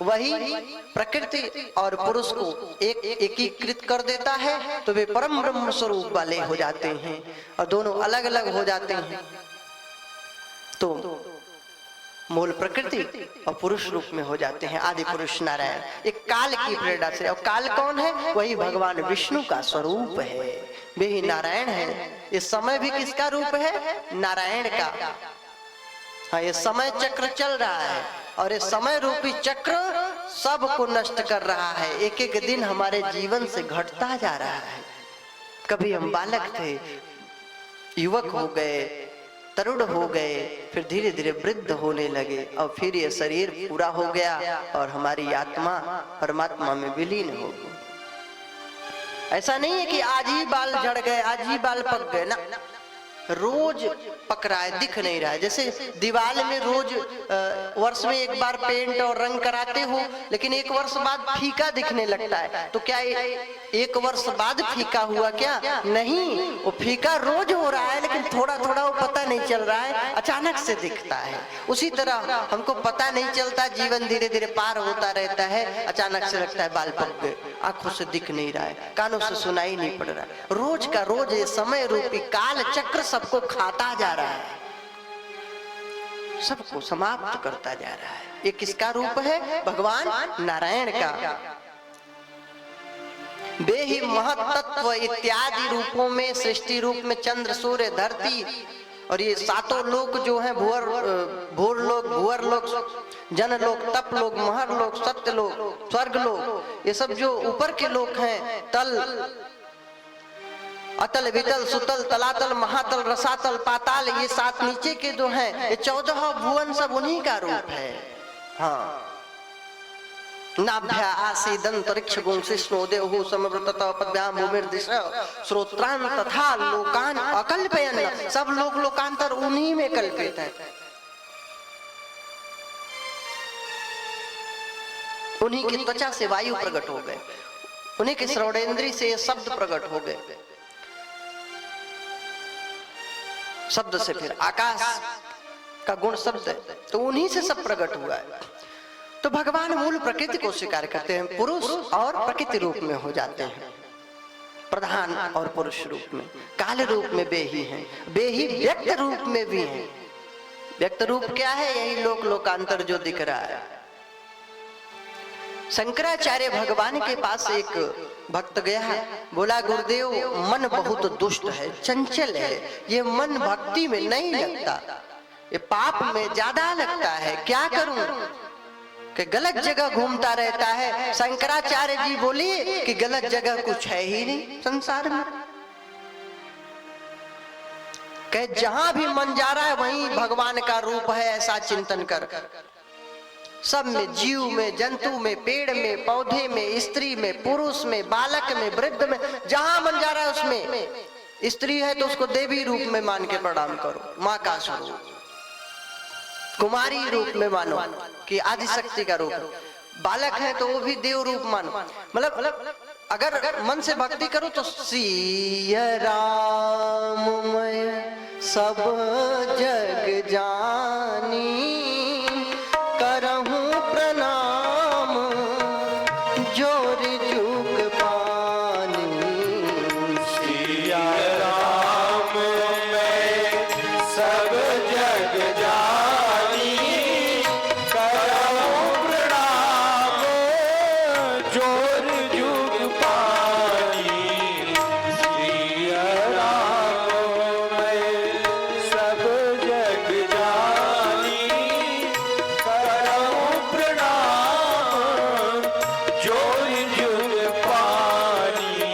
वही प्रकृति और पुरुष को एकीकृत कर देता है, तो वे परम ब्रह्म स्वरूप वाले हो जाते हैं, और दोनों अलग अलग हो जाते हैं। तो मूल प्रकृति और पुरुष रूप में हो जाते हैं आदि पुरुष नारायण, एक काल की प्रेरणा से। और काल कौन है? वही भगवान विष्णु का स्वरूप है, वे ही नारायण है। ये समय भी किसका रूप है? नारायण का। हाँ, ये समय चक्र चल रहा है, और ये समय रूपी चक्र सबको नष्ट कर रहा है। एक एक दिन हमारे जीवन से घटता जा रहा है। कभी हम बालक थे, युवक हो गए, तरुण हो गए, फिर धीरे धीरे वृद्ध होने लगे, और फिर ये शरीर पूरा हो गया और हमारी आत्मा परमात्मा में विलीन हो गई। ऐसा नहीं है कि आज ही बाल झड़ गए, आज ही बाल पक गए ना, रोज पक रहा है, दिख नहीं रहा है। जैसे दीवार में रोज वर्ष में एक बार पेंट और रंग कराते हो, लेकिन एक वर्ष बाद फीका दिखने लगता है। तो क्या एक वर्ष बाद फीका हुआ? क्या नहीं, वो फीका रोज हो रहा है, लेकिन थोड़ा थोड़ा वो पता नहीं चल रहा है, अचानक से दिखता है। उसी तरह हमको पता नहीं चलता, जीवन धीरे धीरे पार होता रहता है, अचानक से लगता है बाल पक गए, आंखों से दिख नहीं रहा है, कानों से सुनाई नहीं पड़ रहा है। रोज का रोज ये समय रूपी काल चक्र सबको खाता जा रहा है, सबको समाप्त करता जा रहा है। ये किसका रूप है? भगवान नारायण का। वे ही महत्त्व इत्यादि रूपों में, सृष्टि रूप में चंद्र, सूर्य, धरती और ये सातों लोक जो हैं, भूर लोक, भूअर लोक, जन लोक, तप लोक, महर लोक, सत्य लोक, स्वर्ग लोक, ये सब जो ऊपर के लोक हैं, तल, अतल, वितल, सुतल, तलातल, महातल, रसातल, पाताल, ये सात नीचे के जो हैं, ये 14 भुवन सब उन्हीं का रूप है। हाँ, नाभ्या आसीदंतरिक्ष गुंसिष्णो देवहु समवृततः पद्भ्यां भूमिर्दिशः श्रोत्रान तथा लोकान अकल्पयन्, सब लोक लोकांतर उन्हीं में कल्पित है। उन्हीं की त्वचा से वायु प्रकट हो गए, उन्हीं के श्रवणेंद्री से शब्द प्रकट हो गए, शब्द से फिर आकाश का गुण शब्द है, तो उन्हीं से सब प्रकट हुआ है। तो भगवान मूल प्रकृति को स्वीकार करते हैं, पुरुष और प्रकृति रूप में हो जाते हैं, प्रधान और पुरुष रूप में, काल रूप में वे ही हैं, वे ही व्यक्त रूप में भी हैं। व्यक्त रूप क्या है? यही लोक लोकांतर जो दिख रहा है। शंकराचार्य भगवान के पास एक भक्त गया है, बोला गुरुदेव मन बहुत दुष्ट है, चंचल है, ये मन भक्ति में नहीं लगता, ये पाप में ज्यादा लगता है, क्या करूं? कि गलत जगह घूमता रहता है। शंकराचार्य जी बोले कि गलत जगह कुछ है ही नहीं संसार में, कि जहां भी मन जा रहा है वहीं भगवान का रूप है, ऐसा चिंतन कर। सब में, जीव में, जंतु में, पेड़ में, पौधे में, स्त्री में, पुरुष में, बालक में, वृद्ध में, जहां मन जा रहा है उसमें। स्त्री है तो उसको देवी रूप में मान के प्रणाम करो, माँ का स्वरूप। कुमारी रूप में मानो कि आदि शक्ति का रूप। बालक है तो वो भी देव रूप मानो। मतलब अगर मन से भक्ति करो तो सिया राम मैं सब जग जानी, करहूं प्रणाम जोर जुग पानी। सिया राम मैं सब जग जानी, करहूं प्रणाम जोर जुग पानी। सिया राम मैं सब जग जानी, करहूं प्रणाम जोर जुग पानी।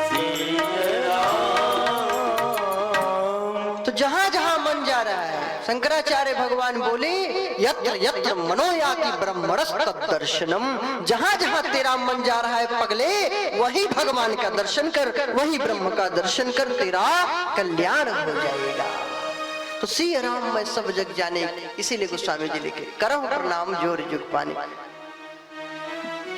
सिया राम। तो जहां जहां मन जा रहा है, शंकराचार्य भगवान बोले यत्र यत्र मनोयाति ब्रह्मणस् तद्दर्शनम। जहां जहां तेरा मन जा रहा है पगले, वही भगवान का दर्शन कर, वही ब्रह्म का दर्शन कर, तेरा कल्याण हो जाएगा। तो सी राम मैं सब जग जाने, इसीलिए गोस्वामी जी लिखे करहु प्रणाम जोर जुग पानी।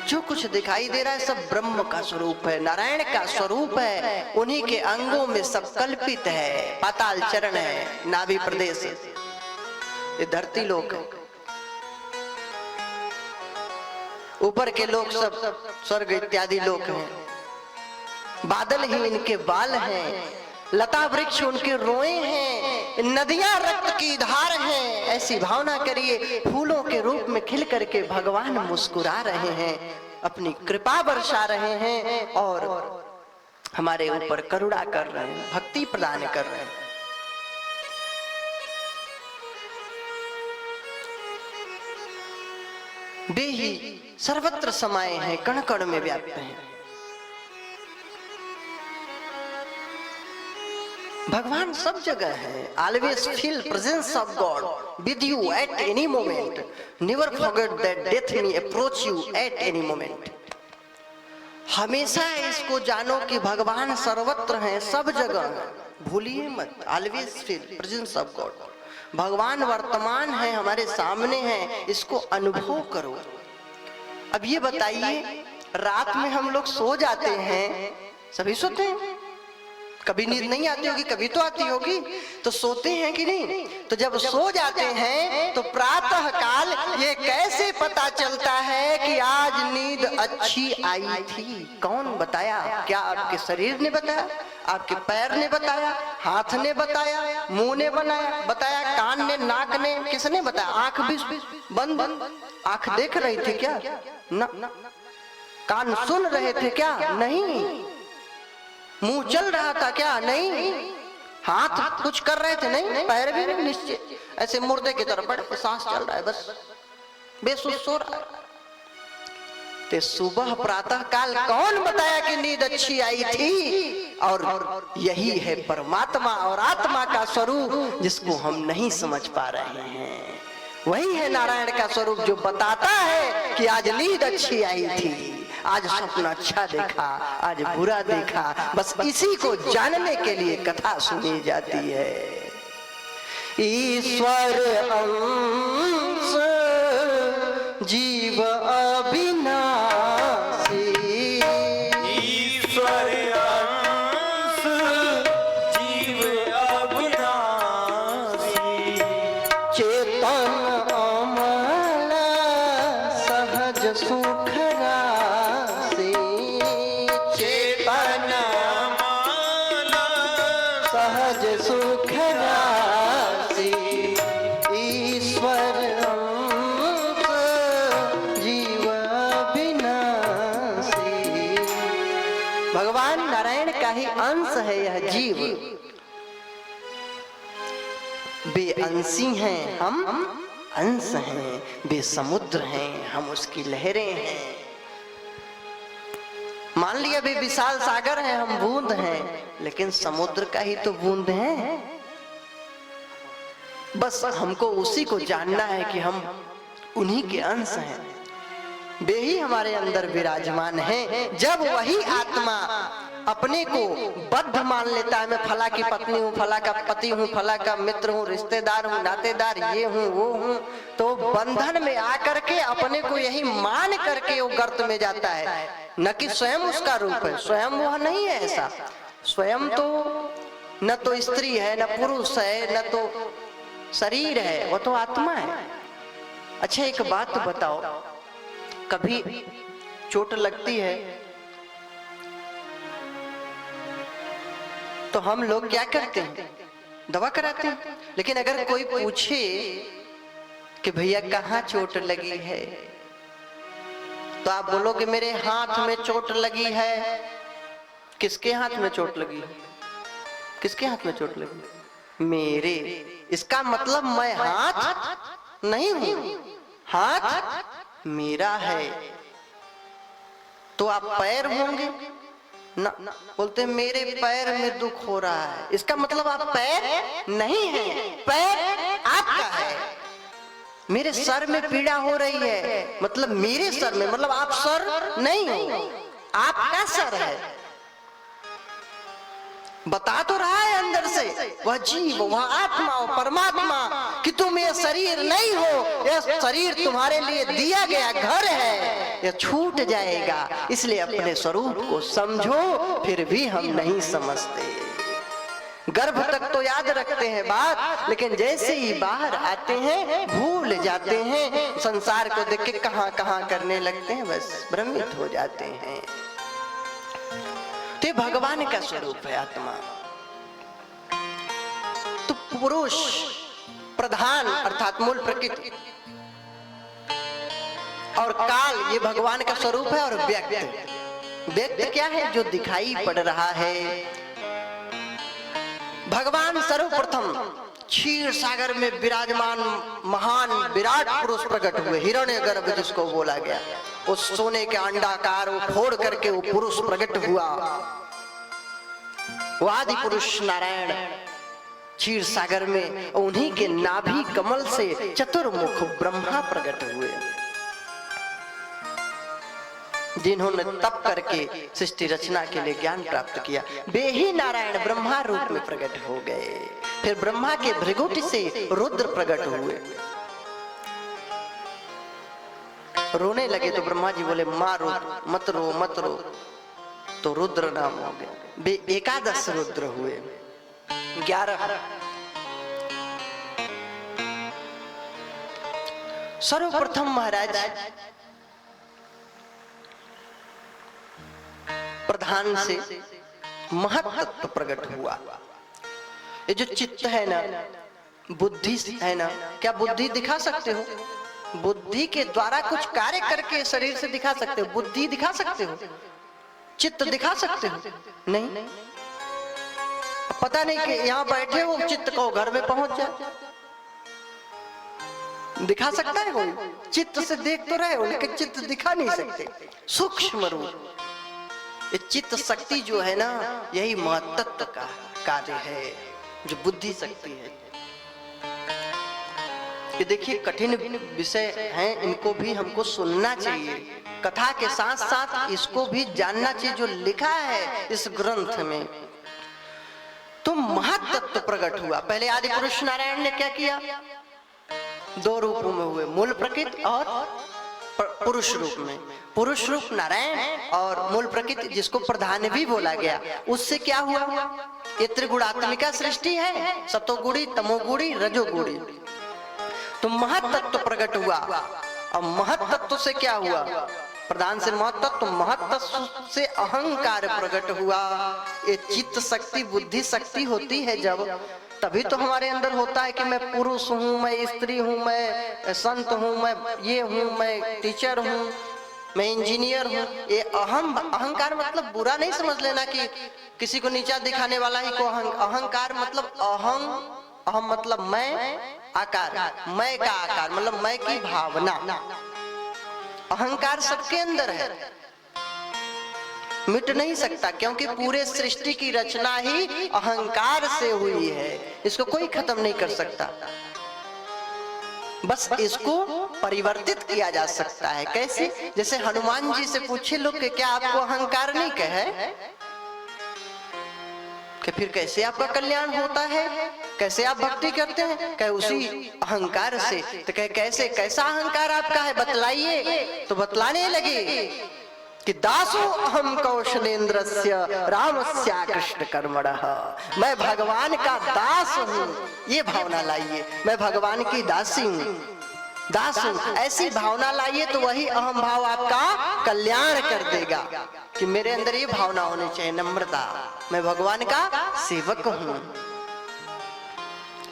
जो कुछ दिखाई दे रहा है सब ब्रह्म का स्वरूप है, नारायण का स्वरूप है, उन्हीं के अंगों में सब कल्पित है। पाताल चरण है, नाभि प्रदेश, ये धरती लोक है, ऊपर के लोग सब स्वर्ग इत्यादि लोक हैं। बादल ही इनके बाल हैं, लता वृक्ष उनके रोए हैं, नदियां रक्त की धार हैं। ऐसी भावना करिए, फूलों के रूप में खिल करके भगवान मुस्कुरा रहे हैं, अपनी कृपा बरसा रहे हैं और हमारे ऊपर करुणा कर रहे हैं, भक्ति प्रदान कर रहे हैं। वे ही सर्वत्र समाये हैं, कण कण में व्याप्त हैं। भगवान सब जगह है। Always feel presence of God with you at any moment. Never forget that death may approach you at any moment. हमेशा इसको जानो कि भगवान सर्वत्र हैं, सब जगह। भूलिए मत, always feel presence of God. भगवान वर्तमान है, हमारे सामने हैं, इसको अनुभव करो। अब ये बताइए, रात में हम लोग सो जाते हैं, सभी सोते हैं, कभी नींद नहीं आती होगी, कभी तो आती होगी। तो सोते हैं कि नहीं? तो जब सो जाते हैं तो प्रातः काल ये कैसे पता चलता है कि आज नींद अच्छी आई थी? कौन बताया? क्या आपके शरीर ने बताया, आपके पैर ने बताया, हाथ ने बताया, मुंह ने बताया, कान ने, नाक ने, किसने बताया? आंख भी बंद, आंख देख रही थी क्या? ना। कान सुन रहे थे क्या? नहीं। मुंह चल रहा था क्या? नहीं। हाथ कुछ कर रहे थे? नहीं। पैर भी नहीं, निश्चित ऐसे मुर्दे की तरफ पड़े, सांस चल रहा है, बस बेसुध सो रहा है। ते सुबह प्रातः काल कौन बताया कि नींद अच्छी आई थी? और यही है परमात्मा और आत्मा का स्वरूप, जिसको हम नहीं समझ पा रहे हैं। वही है नारायण का स्वरूप, जो बताता है कि आज नींद अच्छी आई थी, आज स्वप्न अच्छा देखा, आज बुरा देखा। बस इसी को जानने के लिए कथा सुनी जाती है। ईश्वर अंश जीव अविनाशी, ईश्वर अंश जीव अविनाशी, चेतन अमल सहज सुख राशि, चेतन अमल सहज सुख राशि, ईश्वर अंश जीव विनाशी। भगवान नारायण का ही अंश है यह जीव। बेअंशी हैं हम, अंश हैं। वे समुद्र हैं, हम उसकी लहरें हैं। मान लिया वे विशाल सागर हैं, हम बूंद हैं, लेकिन समुद्र का ही तो बूंद हैं। बस हमको उसी को जानना है कि हम उन्हीं के अंश हैं। वे ही हमारे अंदर विराजमान हैं। जब वही आत्मा अपने को बद्ध मान लेता है, मैं फला की पत्नी हूँ, फला का पति हूँ, फला का मित्र हूँ, रिश्तेदार हूँ, नातेदार, ये हूँ वो हूँ, तो बंधन में आकर के अपने को यही मान करके वो गर्त में जाता है। न कि स्वयं उसका रूप है, स्वयं वह नहीं है ऐसा। स्वयं तो न तो स्त्री है, न पुरुष है, न तो शरीर है, वो तो आत्मा है। अच्छा एक बात तो बताओ, कभी चोट लगती है तो हम लोग क्या करते हैं? दवा कराते हैं। लेकिन अगर कोई पूछे कि भैया कहाँ चोट लगी है, तो आप बोलोगे मेरे हाथ में चोट लगी है। किसके हाथ में चोट लगी? किसके हाथ में चोट लगी? मेरे। इसका मतलब मैं हाथ नहीं हूं, हाथ मेरा है। तो आप पैर होंगे ना? बोलते मेरे पैर में दुख हो रहा है, इसका मतलब आप पैर नहीं हैं, पैर आपका है। मेरे सर में पीड़ा हो रही है, मतलब मेरे सर में, मतलब आप सर नहीं हो, आपका सर है। बता तो रहा है अंदर से वह जीव, वह आत्मा, वह परमात्मा कि तुम ये शरीर नहीं हो, यह शरीर तुम्हारे लिए दिया गया घर है, यह छूट जाएगा। इसलिए अपने स्वरूप को समझो। फिर भी हम नहीं समझते। गर्भ तक तो याद रखते हैं बात, लेकिन जैसे ही बाहर आते हैं भूल जाते हैं। संसार को देख के कहां कहां करने लगते हैं, बस भ्रमित हो जाते हैं। ते भगवान का स्वरूप है आत्मा। तो पुरुष प्रधान अर्थात मूल प्रकृति और काल ये भगवान का स्वरूप है। और व्यक्त, व्यक्त क्या है? जो दिखाई पड़ रहा है। भगवान सर्वप्रथम क्षीर सागर में विराजमान महान विराट पुरुष प्रकट हुए। हिरण्यगर्भ जिसको बोला गया, उस सोने के अंडाकार वो फोड़ करके वो पुरुष प्रकट हुआ। वो आदि पुरुष नारायण क्षीर सागर में, उन्हीं के नाभि कमल से चतुर्मुख ब्रह्मा प्रकट हुए, जिन्होंने तप करके सृष्टि रचना के लिए ज्ञान प्राप्त किया। वे ही नारायण ब्रह्मा रूप में प्रकट हो गए। फिर ब्रह्मा के भृगुटी से रुद्र प्रकट हुए। रोने लगे तो ब्रह्मा जी बोले माँ रो, मत रो मत रो। तो रुद्र नाम हो गया। वे 11 रुद्र हुए। 11 सर्वप्रथम महाराज प्रधान से महत्त्व प्रकट हुआ। ये जो चित्त है ना, बुद्धि है ना, क्या बुद्धि दिखा सकते हो? बुद्धि के द्वारा कुछ कार्य करके शरीर से दिखा सकते हो? बुद्धि दिखा सकते हो? चित्त दिखा सकते हो? नहीं। पता नहीं कि यहाँ बैठे हो, चित्त को घर में पहुंच जाए, दिखा सकता है कोई? चित्त से देख तो रहे हो, लेकिन चित्त दिखा नहीं सकते। सूक्ष्म रूप ये चित्त शक्ति जो है ना, यही महत्त्व का कार्य है, जो बुद्धि शक्ति है। ये देखिए कठिन विषय हैं, इनको भी हमको सुनना चाहिए। कथा के साथ साथ इसको भी जानना चाहिए जो लिखा है इस ग्रंथ में। तो महत्त्व प्रकट हुआ। पहले आदि पुरुष नारायण ने क्या किया? 2 रूपों में हुए, मूल प्रकृति और पुरुष रूप में। पुरुष रूप नारायण और मूल प्रकृति जिसको प्रधान भी बोला गया, उससे क्या हुआ? ये त्रिगुणात्मिका सृष्टि है, सतोगुणी, तमोगुणी, रजोगुणी। तो महत्त्व प्रकट हुआ। और महत्त्व से क्या हुआ? प्रधान से महत्त्व, महत्त्व से अहंकार प्रकट हुआ। ये चित्त शक्ति, बुद्धि शक्ति होती है जब, तभी तो हमारे अंदर होता है कि मैं पुरुष हूँ, मैं स्त्री हूँ, मैं संत हूँ, मैं ये हूँ, मैं टीचर हूँ, मैं इंजीनियर हूँ। ये अहंकार मतलब बुरा नहीं समझ लेना कि किसी को नीचा दिखाने वाला ही को अहंकार मतलब अहम मतलब मैं, आकार मैं का आकार मतलब मैं की भावना। अहंकार सबके अंदर है, मिट नहीं सकता, क्योंकि पूरे सृष्टि की रचना ही अहंकार से हुई है। इसको कोई खत्म नहीं कर सकता, बस इसको परिवर्तित किया जा सकता है। कैसे? जैसे हनुमान जी से पूछे लोग कि क्या आपको अहंकार नहीं कहे कि फिर कैसे आपका कल्याण होता है, कैसे आप भक्ति करते हैं? कहे उसी अहंकार से। तो कहे कैसे, कैसा अहंकार आपका है, बतलाइए। तो बतलाने लगे कि दासो अहम कौशलेंद्रस्य रामस्या कृष्ण कर्मणः, मैं भगवान का दास हूँ, ये भावना लाइए। मैं भगवान की दासी हूँ, दास हूँ, ऐसी भावना लाइए तो वही अहम भाव आपका कल्याण कर देगा। कि मेरे अंदर ये भावना होनी चाहिए, नम्रता, मैं भगवान का सेवक हूँ,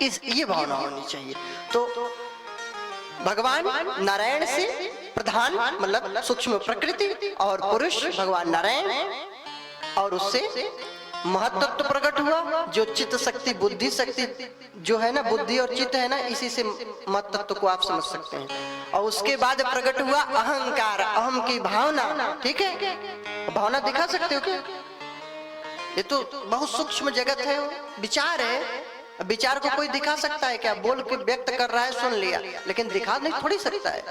ये भावना होनी चाहिए। तो भगवान नारायण से प्रधान मतलब सूक्ष्म प्रकृति और पुरुष भगवान नारायण, और उससे महत्त्व प्रकट हुआ। जो चित्त शक्ति, बुद्धि शक्ति जो है ना, बुद्धि और चित्त है ना, इसी से महत्त्व को आप समझ सकते हैं। और उसके बाद प्रकट हुआ अहंकार, अहम की भावना। ठीक है, भावना दिखा सकते हो क्या? ये तो बहुत सूक्ष्म जगत है, विचार है। विचार को कोई दिखा सकता है क्या? बोल के व्यक्त कर रहा है, सुन लिया, लेकिन दिखा नहीं थोड़ी सकता है।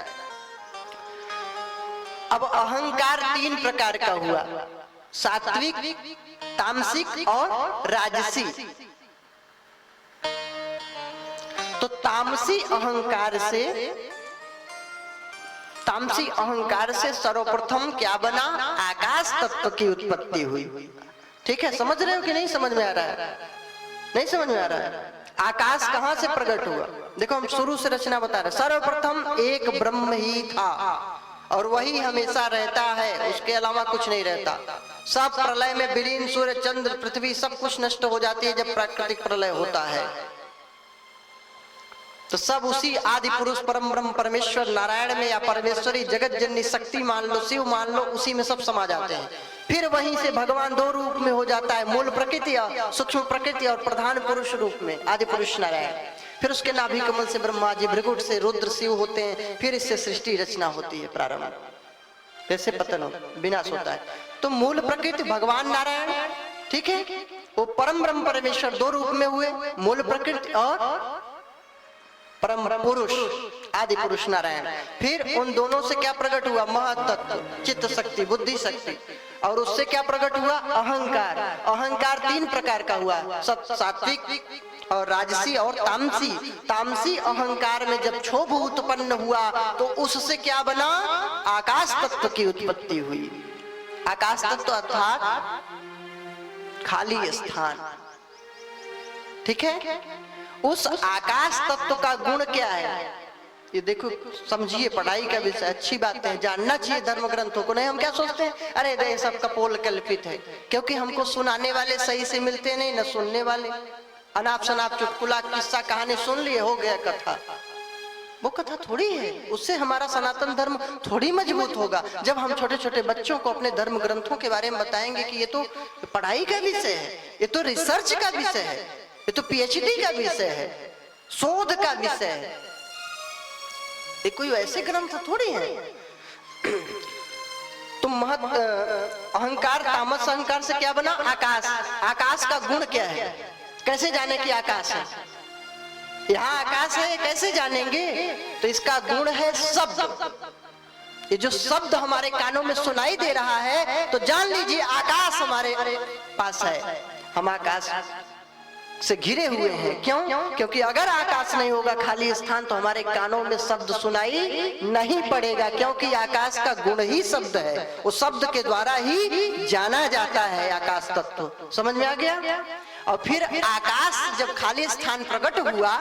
अब अहंकार 3 प्रकार का हुआ, सात्विक, तामसिक और राजसी। तो तामसी अहंकार से सर्वप्रथम क्या बना? आकाश तत्व की उत्पत्ति हुई। ठीक है, समझ रहे हो कि नहीं समझ में आ रहा है? नहीं समझ में आ रहा है? आकाश कहां से प्रकट हुआ? देखो हम शुरू से रचना बता रहे। सर्वप्रथम एक ब्रह्म ही था और वही हमेशा रहता है, उसके अलावा कुछ नहीं रहता। सब प्रलय में विलीन, सूर्य चंद्र पृथ्वी सब कुछ नष्ट हो जाती है जब प्राकृतिक प्रलय होता है। तो सब उसी आदि पुरुष परम ब्रह्म परमेश्वर नारायण में या परमेश्वरी जगत जननी शक्ति मान लो, शिव मान लो, उसी में सब समा जाते हैं। फिर वहीं से भगवान 2 रूप में हो जाता है, मूल प्रकृति और सूक्ष्म प्रकृति, और प्रधान पुरुष रूप में आदि पुरुष नारायण। फिर उसके नाभि कमल से ब्रह्मा जी, भृगुट से रुद्र शिव होते हैं। फिर इससे सृष्टि रचना होती है, प्रारंभ, जैसे पतन हो, विनाश होता है। तो मूल प्रकृति भगवान नारायण, ठीक है, वो परम ब्रह्म परमेश्वर 2 रूप में हुए, मूल प्रकृति और परम पुरुष आदि पुरुष नारायण। फिर उन दोनों से क्या प्रकट हुआ? महत्त्व, चित्त शक्ति, बुद्धि शक्ति। और उससे क्या प्रकट हुआ? अहंकार। अहंकार 3 प्रकार का हुआ, सात्विक और राजसी और तामसी। तामसी अहंकार में जब क्षोभ उत्पन्न हुआ तो उससे क्या बना? आकाश तत्व की उत्पत्ति हुई। आकाश तत्व अर्थात खाली स्थान, ठीक है। उस आकाश तत्व का गुण क्या है, ये देखो समझिए, पढ़ाई का विषय, अच्छी बात है, जानना चाहिए धर्म ग्रंथों को। नहीं हम क्या सोचते हैं, अरे ये सब कपोल कल्पित है, क्योंकि हमको सुनाने वाले सही से मिलते नहीं, न सुनने वाले। अनाप शनाप चुटकुला किस्सा कहानी सुन लिए, हो गया कथा। वो कथा थोड़ी है, उससे हमारा सनातन धर्म थोड़ी मजबूत होगा। जब हम छोटे छोटे बच्चों को अपने धर्म ग्रंथों के बारे में बताएंगे कि ये तो पढ़ाई का विषय है, ये तो रिसर्च का विषय है, ये तो PhD का विषय है, शोध का विषय है, ये कोई वैसे ग्रंथ थोड़ी है। तो महत अहंकार, तामस अहंकार से क्या बना, आकाश। आकाश का गुण क्या है, कैसे जाने कि आकाश है, यहाँ आकाश है कैसे जानेंगे, तो इसका गुण है शब्द। ये जो शब्द हमारे कानों में सुनाई दे रहा है, तो जान लीजिए आकाश हमारे पास है, हम आकाश से घिरे हुए हैं। क्यों, क्योंकि अगर आकाश नहीं होगा, खाली स्थान, तो हमारे कानों में शब्द सुनाई नहीं पड़ेगा, क्योंकि आकाश का गुण ही शब्द है, वो शब्द के द्वारा ही जाना जाता है आकाश तत्व। समझ में आ गया। और फिर आकाश जब खाली स्थान प्रकट हुआ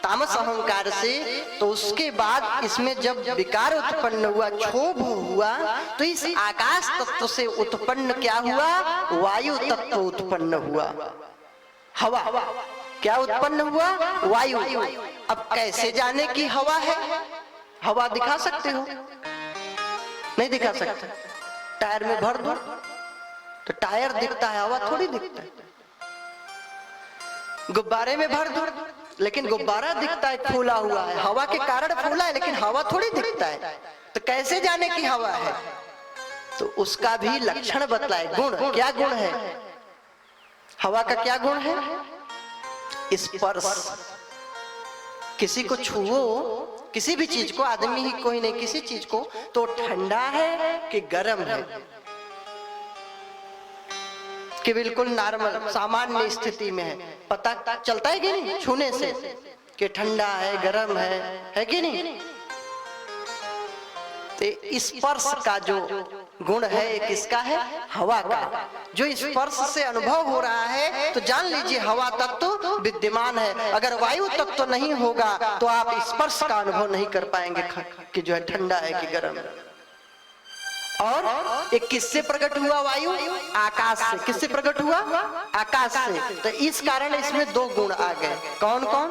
तामस अहंकार से, तो उसके बाद इसमें जब विकार उत्पन्न हुआ, क्षोभ हुआ, तो इस आकाश तत्व से उत्पन्न क्या हुआ, वायु तत्व उत्पन्न हुआ, हवा। क्या उत्पन्न हुआ, वायु। अब कैसे जाने कि हवा है, हवा दिखा सकते हो, नहीं दिखा सकते। टायर में भर दो तो टायर दिखता है, हवा थोड़ी दिखता है। गुब्बारे में भर दो, लेकिन गुब्बारा दिखता है फूला हुआ है, हवा के कारण फूला है, लेकिन हवा थोड़ी दिखता है। तो कैसे जाने कि हवा है, तो उसका भी लक्षण बतलाए, गुण। क्या गुण है हवा का, क्या गुण है, स्पर्श। किसी को छुओ, किसी भी चीज को, आदमी ही कोई नहीं, किसी चीज को, तो ठंडा है कि गर्म है, कि बिल्कुल नॉर्मल सामान्य स्थिति में है, पता चलता है कि नहीं छूने से कि ठंडा है गर्म है कि नहीं। तो स्पर्श का जो गुण है किसका है, हवा का। जो स्पर्श से अनुभव हो रहा है, तो जान लीजिए हवा तत्व विद्यमान है। अगर वायु तत्व नहीं होगा तो आप स्पर्श का अनुभव नहीं कर पाएंगे कि जो है ठंडा है कि गर्म है। और एक किससे प्रकट हुआ वायु, आकाश से। किससे प्रकट हुआ, आकाश से। तो इस कारण इसमें दो गुण आ गए। कौन कौन,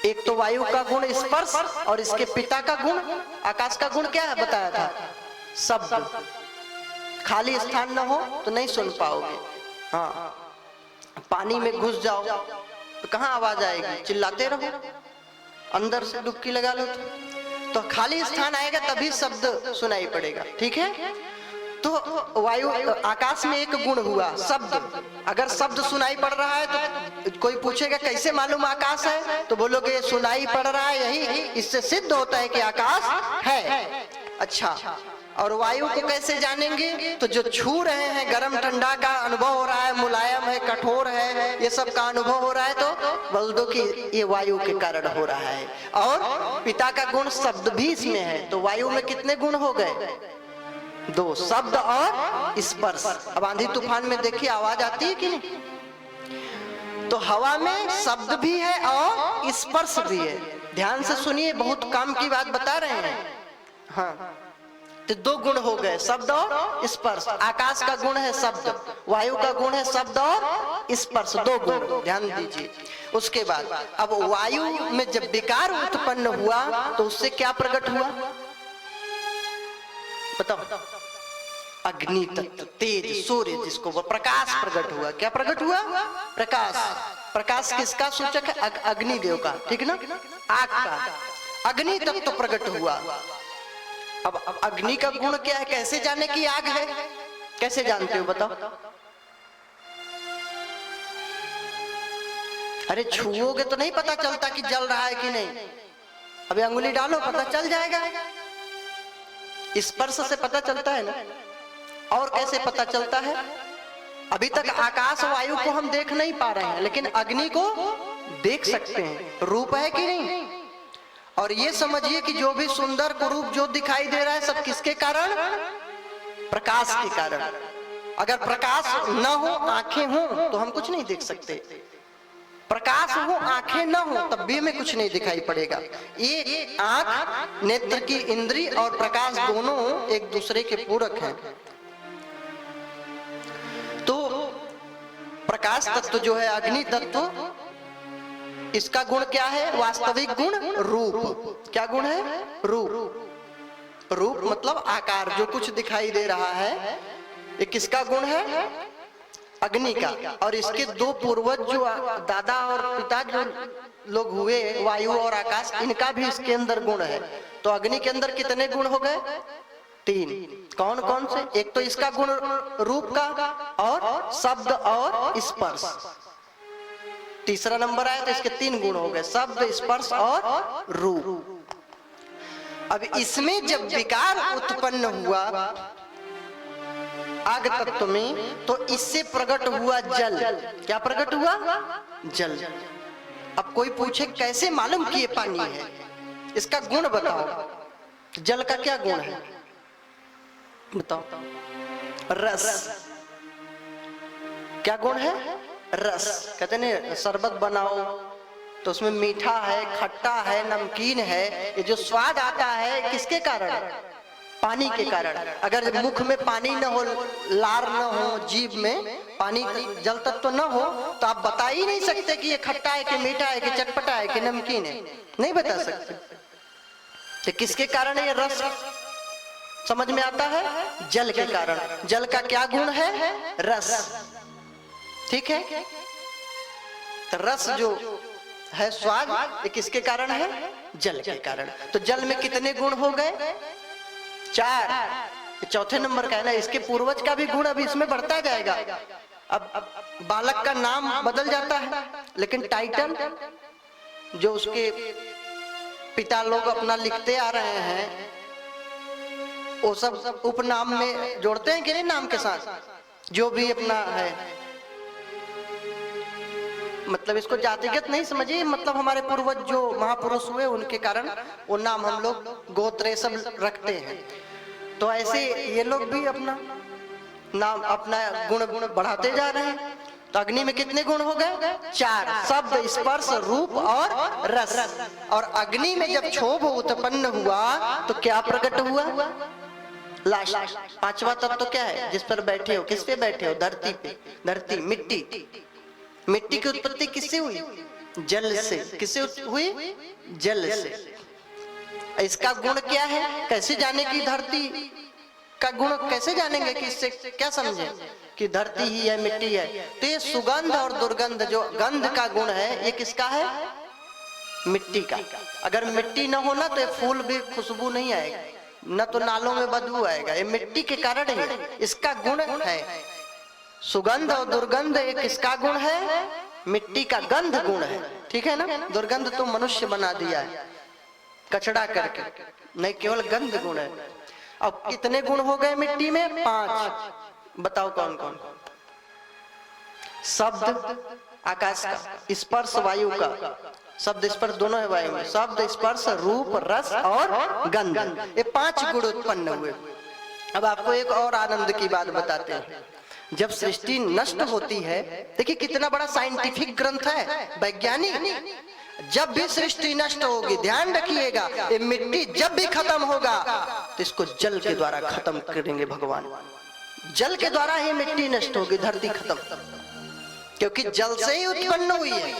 एक तो वायु का गुण स्पर्श, और इसके पिता का गुण आकाश का गुण क्या है बताया था, शब्द। खाली स्थान न हो तो नहीं सुन पाओगे। हाँ, पानी में घुस जाओ तो कहाँ आवाज आएगी, चिल्लाते रहो, अंदर से डुबकी लगा लो तो खाली स्थान आएगा तभी शब्द सुनाई पड़ेगा। ठीक है, तो वायु आकाश में एक गुण हुआ शब्द। अगर शब्द सुनाई पड़ रहा है तो कोई पूछेगा कैसे मालूम आकाश है, तो बोलोगे सुनाई पड़ रहा है, यही इससे सिद्ध होता है कि आकाश है। अच्छा, और वायु को कैसे जानेंगे, तो जो छू रहे हैं, गर्म ठंडा का अनुभव हो रहा है, मुलायम है कठोर है, ये सब का अनुभव हो रहा है, तो बोल दो कि ये वायु के कारण हो रहा है। और पिता का गुण शब्द भी इसमें है। तो वायु में कितने गुण हो गए, दो, शब्द और स्पर्श। अब आंधी तूफान में देखिए आवाज आती है कि नहीं, तो हवा में शब्द भी है और स्पर्श भी है। ध्यान से सुनिए, बहुत काम की बात बता रहे हैं। हाँ, तो दो गुण हो गए, शब्द और स्पर्श। आकाश का गुण है शब्द, वायु का गुण है शब्द और स्पर्श, दो गुण, ध्यान दीजिए। उसके बाद अब वायु में जब विकार उत्पन्न हुआ तो उससे क्या प्रकट हुआ बताओ, अग्नि तत्व, तेज, सूर्य, जिसको वो प्रकाश प्रकट हुआ। क्या प्रकट हुआ, प्रकाश। प्रकाश किसका सूचक है, अग्निदेव का, ठीक ना, आग का। अग्नि तत्व प्रकट हुआ। अब अग्नि का गुण क्या है, कैसे जाने कि आग है, कैसे जानते हो बताओ। अरे छुओगे तो नहीं पता चलता कि जल रहा है कि नहीं, अभी अंगुली डालो पता चल जाएगा, स्पर्श से पता चलता है ना। और कैसे पता चलता है, अभी तक आकाश वायु को हम देख नहीं पा रहे हैं, लेकिन अग्नि को देख सकते हैं, रूप है कि नहीं। और ये समझिए कि जो भी सुंदर कुरूप जो दिखाई दे रहा है सब किसके कारण, प्रकाश के कारण। अगर प्रकाश न हो, आंखें हो, तो हम कुछ नहीं देख सकते। प्रकाश हो, आंखें न हो, तब भी हमें कुछ नहीं दिखाई पड़ेगा। ये आंख नेत्र की इंद्री और प्रकाश दोनों एक दूसरे के पूरक हैं। तो प्रकाश तत्व जो है अग्नि तत्व, इसका गुण क्या है? वास्तविक गुण रूप। क्या गुण है? रूप। रूप मतलब आकार, जो कुछ दिखाई दे रहा है, ये किसका गुण है? अग्नि का। और इसके दो पूर्वज जो दादा और पिता जो लोग हुए, वायु और आकाश, इनका भी इसके अंदर गुण है। तो अग्नि के अंदर कितने गुण हो गए? 3। कौन कौन से? एक तो इसका गुण रूप का, और शब्द और स्पर्श। तीसरा नंबर आया तो इसके 3 गुण हो गए, शब्द, स्पर्श और रूप। अब इसमें जब विकार उत्पन्न हुआ आग तत्व में, तो इससे प्रकट हुआ जल। क्या प्रकट हुआ? जल। अब कोई पूछे कैसे मालूम कि ये पानी है, इसका गुण बताओ। जल का क्या गुण है बताओ? रस। क्या गुण है? रस। कहते हैं शरबत बनाओ तो उसमें मीठा है, खट्टा है, नमकीन है, ये जो स्वाद आता है किसके कारण? पानी के कारण। अगर मुख में पानी न हो, लार न हो, जीभ में पानी, जल तत्व न हो, तो आप बता ही नहीं सकते कि ये खट्टा है कि मीठा है कि चटपटा है कि नमकीन है, नहीं बता सकते। तो किसके कारण ये रस समझ में आता है? जल के कारण। जल का क्या गुण है? रस। ठीक है। तो रस जो है स्वाद, ये किसके कारण है? जल के कारण। तो जल में कितने गुण हो गए? 4। चौथे नंबर का है ना, इसके पूर्वज का भी गुण अभी इसमें बढ़ता जाएगा। अब बालक का नाम बदल जाता है, लेकिन टाइटल जो उसके पिता लोग अपना लिखते आ रहे हैं, वो सब उपनाम में जोड़ते हैं कि नहीं? नाम के साथ जो भी अपना है, मतलब इसको जातिगत नहीं समझिए, मतलब हमारे पूर्वज जो महापुरुष हुए उनके कारण वो नाम हम लोग गोत्र सब रखते हैं। तो ऐसे ये लोग भी अपना नाम, अपना गुण बढ़ाते जा रहे हैं। तो अग्नि में कितने गुण हो गए? 4। शब्द, स्पर्श, रूप और रस। और अग्नि में जब क्षोभ उत्पन्न हुआ तो क्या प्रकट हुआ? लास्ट 5वां तत्व क्या है? जिस पर बैठे हो। किस पे बैठे हो? धरती पे। धरती, मिट्टी। मिट्टी की उत्पत्ति किससे हुई? जल से। किससे हुई? जल से। इसका गुण क्या है? कैसे जाने की धरती का गुण कैसे जानेंगे? कि इससे क्या समझे कि धरती ही है, मिट्टी है? तो ये सुगंध और दुर्गंध, जो गंध का गुण है, ये किसका है? मिट्टी का। अगर मिट्टी न हो ना तो ये फूल भी खुशबू नहीं आएगा, न तो नालों में बदबू आएगा। ये मिट्टी के कारण ही इसका गुण है। सुगंध और दुर्गंध एक किसका गुण है? मिट्टी का गंध गुण है। ठीक है ना? दुर्गंध तो मनुष्य बना दिया है कचड़ा करके, नहीं केवल गंध गुण है। अब कितने गुण हो गए मिट्टी में? 5। बताओ कौन कौन? शब्द आकाश का, स्पर्श वायु का। शब्द स्पर्श दोनों है वायु में। शब्द, स्पर्श, रूप, रस और गंध, ये 5 गुण उत्पन्न हुए। अब आपको एक और आनंद की बात बताते हैं। जब सृष्टि नष्ट होती है, देखिए कितना बड़ा साइंटिफिक ग्रंथ है, वैज्ञानिक। जब भी सृष्टि नष्ट होगी, ध्यान रखिएगा, ये मिट्टी जब भी खत्म होगा तो इसको जल के द्वारा खत्म करेंगे भगवान। जल के द्वारा ही मिट्टी नष्ट होगी, धरती खत्म, क्योंकि जल से ही उत्पन्न हुई है।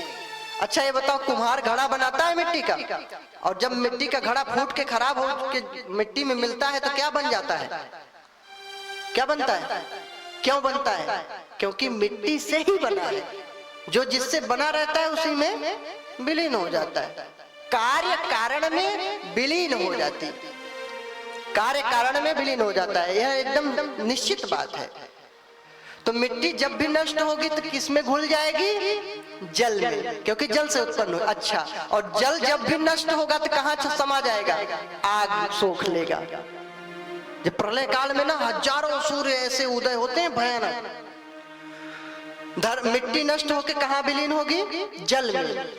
अच्छा ये बताओ, कुम्हार घड़ा बनाता है मिट्टी का, और जब मिट्टी का घड़ा फूट के खराब हो के मिट्टी में मिलता है तो क्या बन जाता है? क्या बनता है? क्यों बनता है? क्योंकि मिट्टी से ही बना है। जो जिससे बना रहता है उसी में विलीन हो जाता है। कार्य कारण में विलीन हो जाती, कार्य कारण में विलीन हो जाता है, यह एकदम निश्चित बात है। तो मिट्टी जब भी नष्ट होगी तो किस में घुल जाएगी? जल में, क्योंकि जल से उत्पन्न हो। अच्छा, और जल जब भी नष्ट होगा तो कहाँ समा जाएगा? आग सोख लेगा। जब प्रलय काल में ना हजारों सूर्य ऐसे उदय होते हैं भयानक, मिट्टी नष्ट होकर कहाँ विलीन होगी? जल में,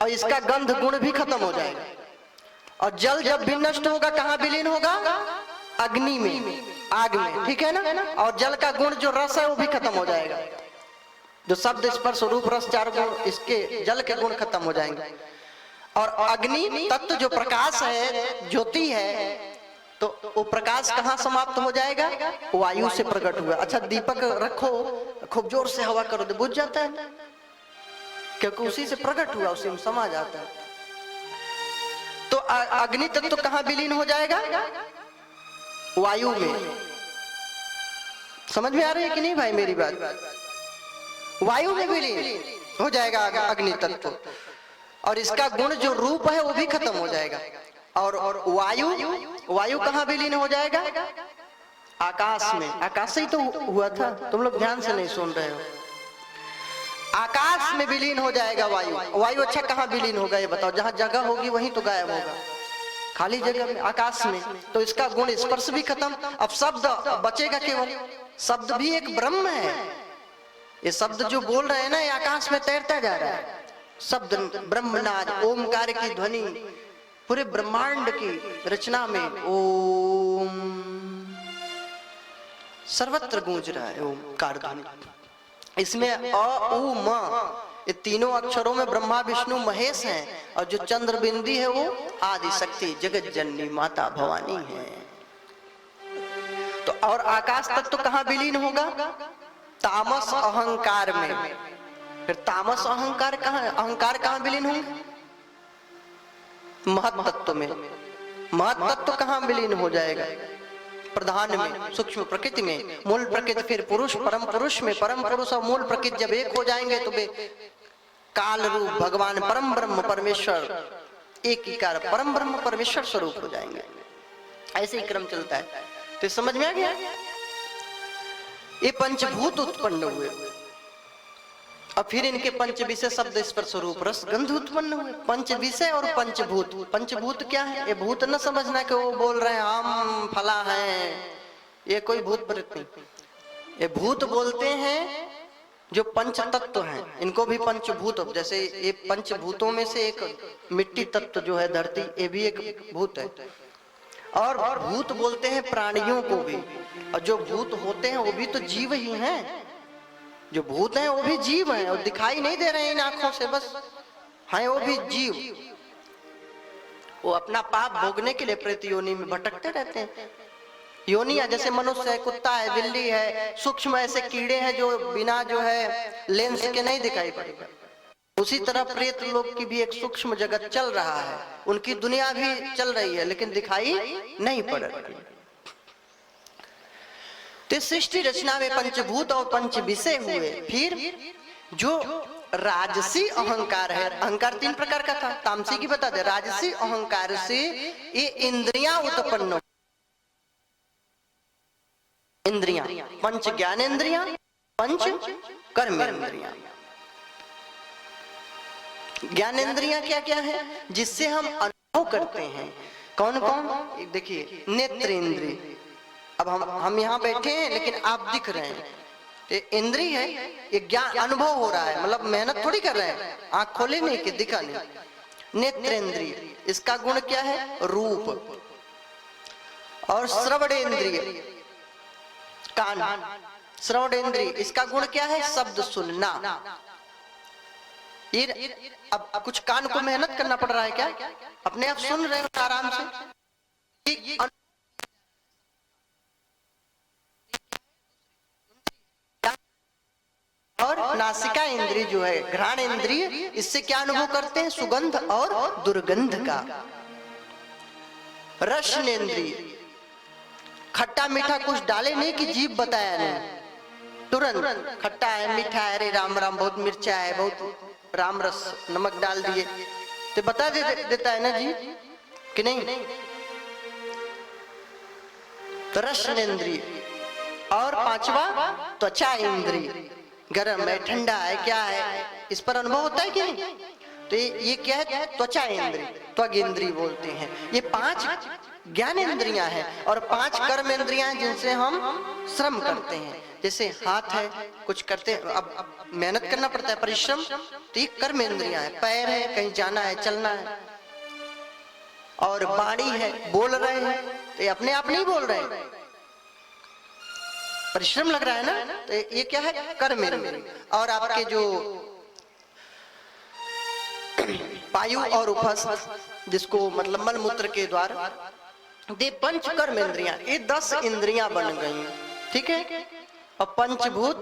और इसका गंध गुण भी खत्म हो जाएगा। और जल जब भी नष्ट होगा कहाँ विलीन होगा? अग्नि में, आग में, ठीक है ना। और जल का गुण जो रस है वो भी खत्म हो जाएगा। जो शब्द स्पर्श रूप रस चार गुण, इसके जल के गुण खत्म हो जाएंगे। और अग्नि तत्व जो प्रकाश है, ज्योति है, तो वो प्रकाश कहाँ समाप्त हो जाएगा? वायु से प्रकट हुआ। अच्छा दीपक रखो, खूब जोर से हवा करो तो बुझ जाता है, क्योंकि उसी से प्रकट हुआ, उसी में समा जाता है। तो अग्नि तत्व कहाँ विलीन हो जाएगा? वायु में। समझ में आ रही है कि नहीं भाई मेरी बात? वायु में विलीन हो जाएगा अग्नि तत्व, और इसका गुण जो रूप है वो भी खत्म हो जाएगा। और वायु कहाँ विलीन हो जाएगा? आकाश में। आकाश से ही तो हुआ था, तुम लोग ध्यान से नहीं सुन रहे हो। आकाश में विलीन हो जाएगा वायु। वायु अच्छा कहाँ विलीन होगा ये बताओ? जहाँ जगह होगी वहीं तो गायब होगा, खाली जगह में, आकाश में। तो इसका गुण स्पर्श भी खत्म। अब शब्द बचेगा केवल। शब्द भी एक ब्रह्म है। ये शब्द जो बोल रहे हैं ना, ये आकाश में तैरता जा रहा है। शब्द ब्रह्मनाद, ओमकार की ध्वनि पूरे ब्रह्मांड की रचना में ओम सर्वत्र गूंज रहा है, ओमकार ध्वनि। इसमें अ उ म, ये तीनों अक्षरों में ब्रह्मा विष्णु महेश हैं, और जो चंद्र बिंदी है वो आदि शक्ति जगत जननी माता भवानी है। तो और आकाश तत्व तो कहाँ विलीन होगा? तामस अहंकार में। फिर तामस अहंकार कहाँ, अहंकार कहाँ विलीन होंगे? महत तत्व में। महत तत्व कहाँ विलीन हो जाएगा? प्रधान में, सूक्ष्म प्रकृति में, मूल प्रकृति, फिर पुरुष, परम पुरुष में। परम पुरुष और मूल प्रकृति जब एक हो जाएंगे तो वे काल रूप भगवान परम ब्रह्म परमेश्वर एक ही कार परम ब्रह्म परमेश्वर स्वरूप हो जाएंगे। ऐसे ही क्रम चलता है। तो समझ में आ गया? ये पंचभूत उत्पन्न हुए, और फिर इनके पंच विषय शब्द स्पर्श रूप रस गंध उत्पन्न हुए। पंच विषय और पंचभूत। पंचभूत क्या है? ये भूत न समझना कि वो बोल रहे हैं हम फला हैं, ये कोई भूत प्रेत नहीं। ये भूत बोलते हैं जो पंच तत्व हैं, इनको भी पंचभूत। जैसे ये पंचभूतों में से एक मिट्टी तत्व जो है धरती, ये भी एक भूत है। और भूत बोलते हैं प्राणियों को भी, और जो भूत होते हैं वो भी तो जीव ही हैं। जो भूत हैं वो भी जीव हैं, और दिखाई नहीं दे रहे हैं इन आंखों से, बस हैं वो भी जीव। वो अपना पाप भोगने के लिए प्रेत योनि में भटकते रहते हैं। योनियां जैसे मनुष्य है, कुत्ता है, बिल्ली है, सूक्ष्म ऐसे कीड़े हैं जो बिना जो है लेंस के नहीं दिखाई पड़ेगा। उसी तरह प्रेत लोग की भी एक सूक्ष्म जगत चल रहा है, उनकी दुनिया भी चल रही है, लेकिन दिखाई नहीं पड़ रही। तो सृष्टि रचना में पंचभूत और पंच विषय हुए। फिर जो राजसी अहंकार है, अहंकार तीन प्रकार का था, तामसी की बता दे। राजसी अहंकार से ये इंद्रियां उत्पन्न, इंद्रियां पंच ज्ञानेंद्रियां, पंच कर्मेंद्रियां। ज्ञानेंद्रियां क्या क्या है? जिससे हम अनुभव करते हैं। कौन कौन? देखिए, नेत्र इंद्रिय। अब हम यहाँ बैठे हैं लेकिन आप दिख रहे हैं, ये इंद्रिय है, ये ज्ञान अनुभव हो रहा है, मतलब मेहनत थोड़ी कर रहे हैं, आंख खोले नहीं कि दिखा नहीं। नेत्र इंद्रिय, इसका गुण क्या है? रूप। और श्रवण इंद्रिय, कान। श्रवण इंद्रिय, इसका गुण क्या है? शब्द सुनना। ये अब कुछ कान को मेहनत करना पड़ रहा है क्या? अपने आप सुन रहे हो आराम से। और नासिका इंद्रिय जो है, घ्राण इंद्रिय, इससे क्या अनुभव करते हैं? सुगंध और दुर्गंध का। रसन इंद्रिय, खट्टा मीठा कुछ डाले नहीं कि जीभ बताया नहीं, तुरंत खट्टा है, मीठा है, अरे राम राम, बहुत मिर्चा है, बहुत राम रस, नमक डाल दिए तो बता देता है ना जी कि नहीं? तो रसन इंद्रिय। और पांचवा त्वचा इंद्रिय, गर्म है, ठंडा है, क्या है, इस पर अनुभव होता है कि नहीं? तो ये क्या है? त्वचा इंद्रिय, त्वग इंद्रिय बोलते हैं। ये पांच ज्ञान इंद्रियां हैं, और पांच कर्म इंद्रियां हैं जिनसे हम श्रम करते हैं। जैसे हाथ है, कुछ करते हैं, अब मेहनत करना पड़ता है, परिश्रम, तो ये कर्म इंद्रियां हैं। पैर है, कहीं जाना है, चलना है। और वाणी है, बोल रहे हैं, तो ये अपने आप नहीं बोल रहे, परिश्रम लग रहा है ना, तो ये क्या है, कर्म इंद्रिय। और आपके जो वायु और उपस्थ, जिसको मतलब मल मूत्र के द्वारा, ये पंच कर्म इंद्रियां, ये 10 इंद्रियां बन गई, ठीक है। और पंचभूत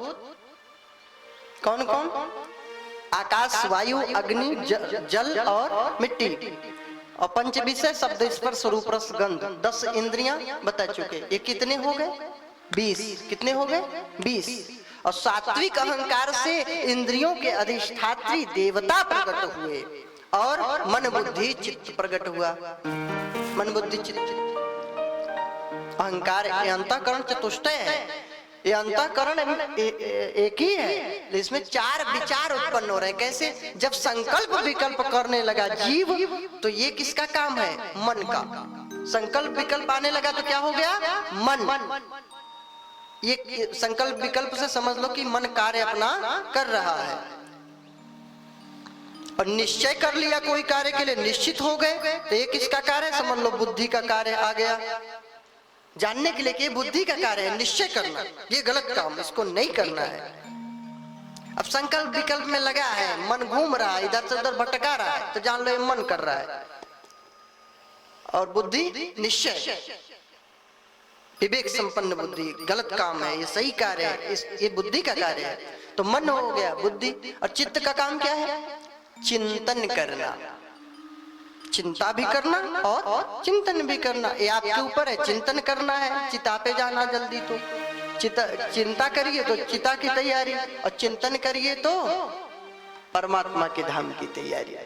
कौन कौन, आकाश, वायु, अग्नि, जल और मिट्टी। और पंच विषय, शब्द, स्पर्श, रूप, रस, गंध, 10 इंद्रियां बता चुके। ये कितने हो गए, 20। कितने हो गए, 20। और सात्विक अहंकार से इंद्रियों के अधिष्ठात्री देवता प्रकट हुए और मन बुद्धि चित्त प्रकट हुआ। मन बुद्धि चित्त, अहंकार ये अंतःकरण चतुष्टय है, ये अंतःकरण एक ही है, इसमें 4 विचार उत्पन्न हो रहे हैं। कैसे, जब संकल्प विकल्प करने लगा जीव, तो ये किसका काम है, मन का। संकल्प विकल्प आने लगा तो क्या हो गया, मन। ये संकल्प विकल्प से समझ लो कि मन कार्य अपना कर रहा है। और निश्चय कर लिया कोई कार्य के लिए, निश्चित हो गए, तो ये किसका कार्य है, समझ लो बुद्धि का कार्य आ गया। जानने के लिए कि ये बुद्धि का कार्य है, निश्चय करना, ये गलत काम, इसको नहीं करना है। अब संकल्प विकल्प में लगा है, मन घूम रहा है, इधर से उधर भटका रहा है, तो जान लो ये मन कर रहा है। और बुद्धि निश्चय, विवेक संपन्न बुद्धि, गलत काम है, ये सही कार्य है, ये बुद्धि का कार्य है। तो मन हो गया बुद्धि। और चित्त का काम क्या है, चिंतन करना, चिंता भी करना और चिंतन भी करना, ये आपके ऊपर है। चिंतन करना है, चिता पे जाना जल्दी, तो चिंता करिए तो चिता की तैयारी, और चिंतन करिए तो परमात्मा के धाम की तैयारी।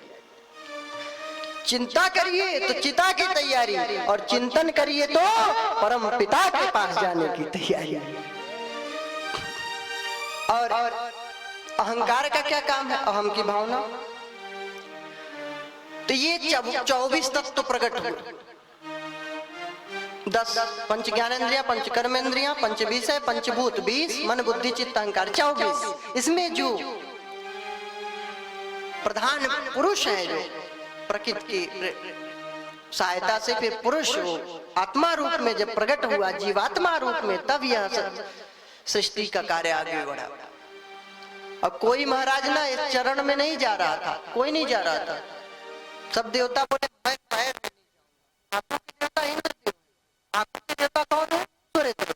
चिंता करिए तो चिता की तैयारी, और चिंतन करिए तो परम पिता के पास जाने की तैयारी। और अहंकार का क्या काम है, अहम की भावना। तो ये 24 तत्व प्रकट हुए। 10 पंच ज्ञानेंद्रियां, पंच कर्मेंद्रियां, पंच विषय, पंचभूत 20, मन बुद्धि चित्त अहंकार 24। इसमें जो प्रधान पुरुष है, जो प्रकृति की सहायता से फिर पुरुष हो आत्मा रूप में जब प्रकट हुआ, जीवात्मा रूप में, तब यह सृष्टि का कार्य आगे बढ़ा। अब कोई महाराज ना इस चरण में नहीं जा रहा था, कोई नहीं जा रहा था। सब देवता बोले मैं नहीं जाऊंगा। आपको के देवता इंद्रदेव, आपको के देवता कौन है, सूर्यदेव।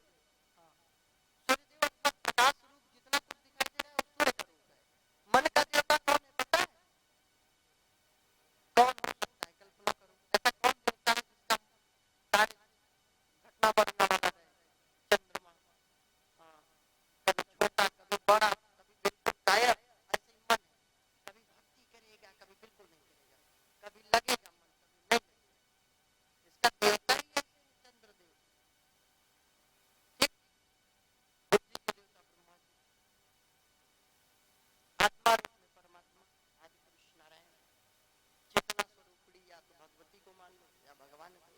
सूर्यदेव अपना प्रकाश रूप जितना कुछ दिखाई दे रहा है वो सूर्य का रूप है। मन का देवता कौन है पता है, कौन हो सकता है, कल्पना करो, ऐसा कौन देवता है जिसका कार्य घटना बढ़ना वाला है, चंद्रमा, कभी छोटा कभी बड़ा, कभी बिल्कुल कायर, ऐसे ही मन है, कभी भक्ति करेगा कभी बिल्कुल नहीं करेगा, कभी लगेगा मन कभी नहीं लगेगा। इसका देवता ही है चंद्रदेव। बुद्धि के देवता ब्रह्मा जी, आत्मा रूप में परमात्मा आदि पुरुष नारायण, चेतना स्वरूपड़ी, या तो भगवती को मान लो या भगवान को,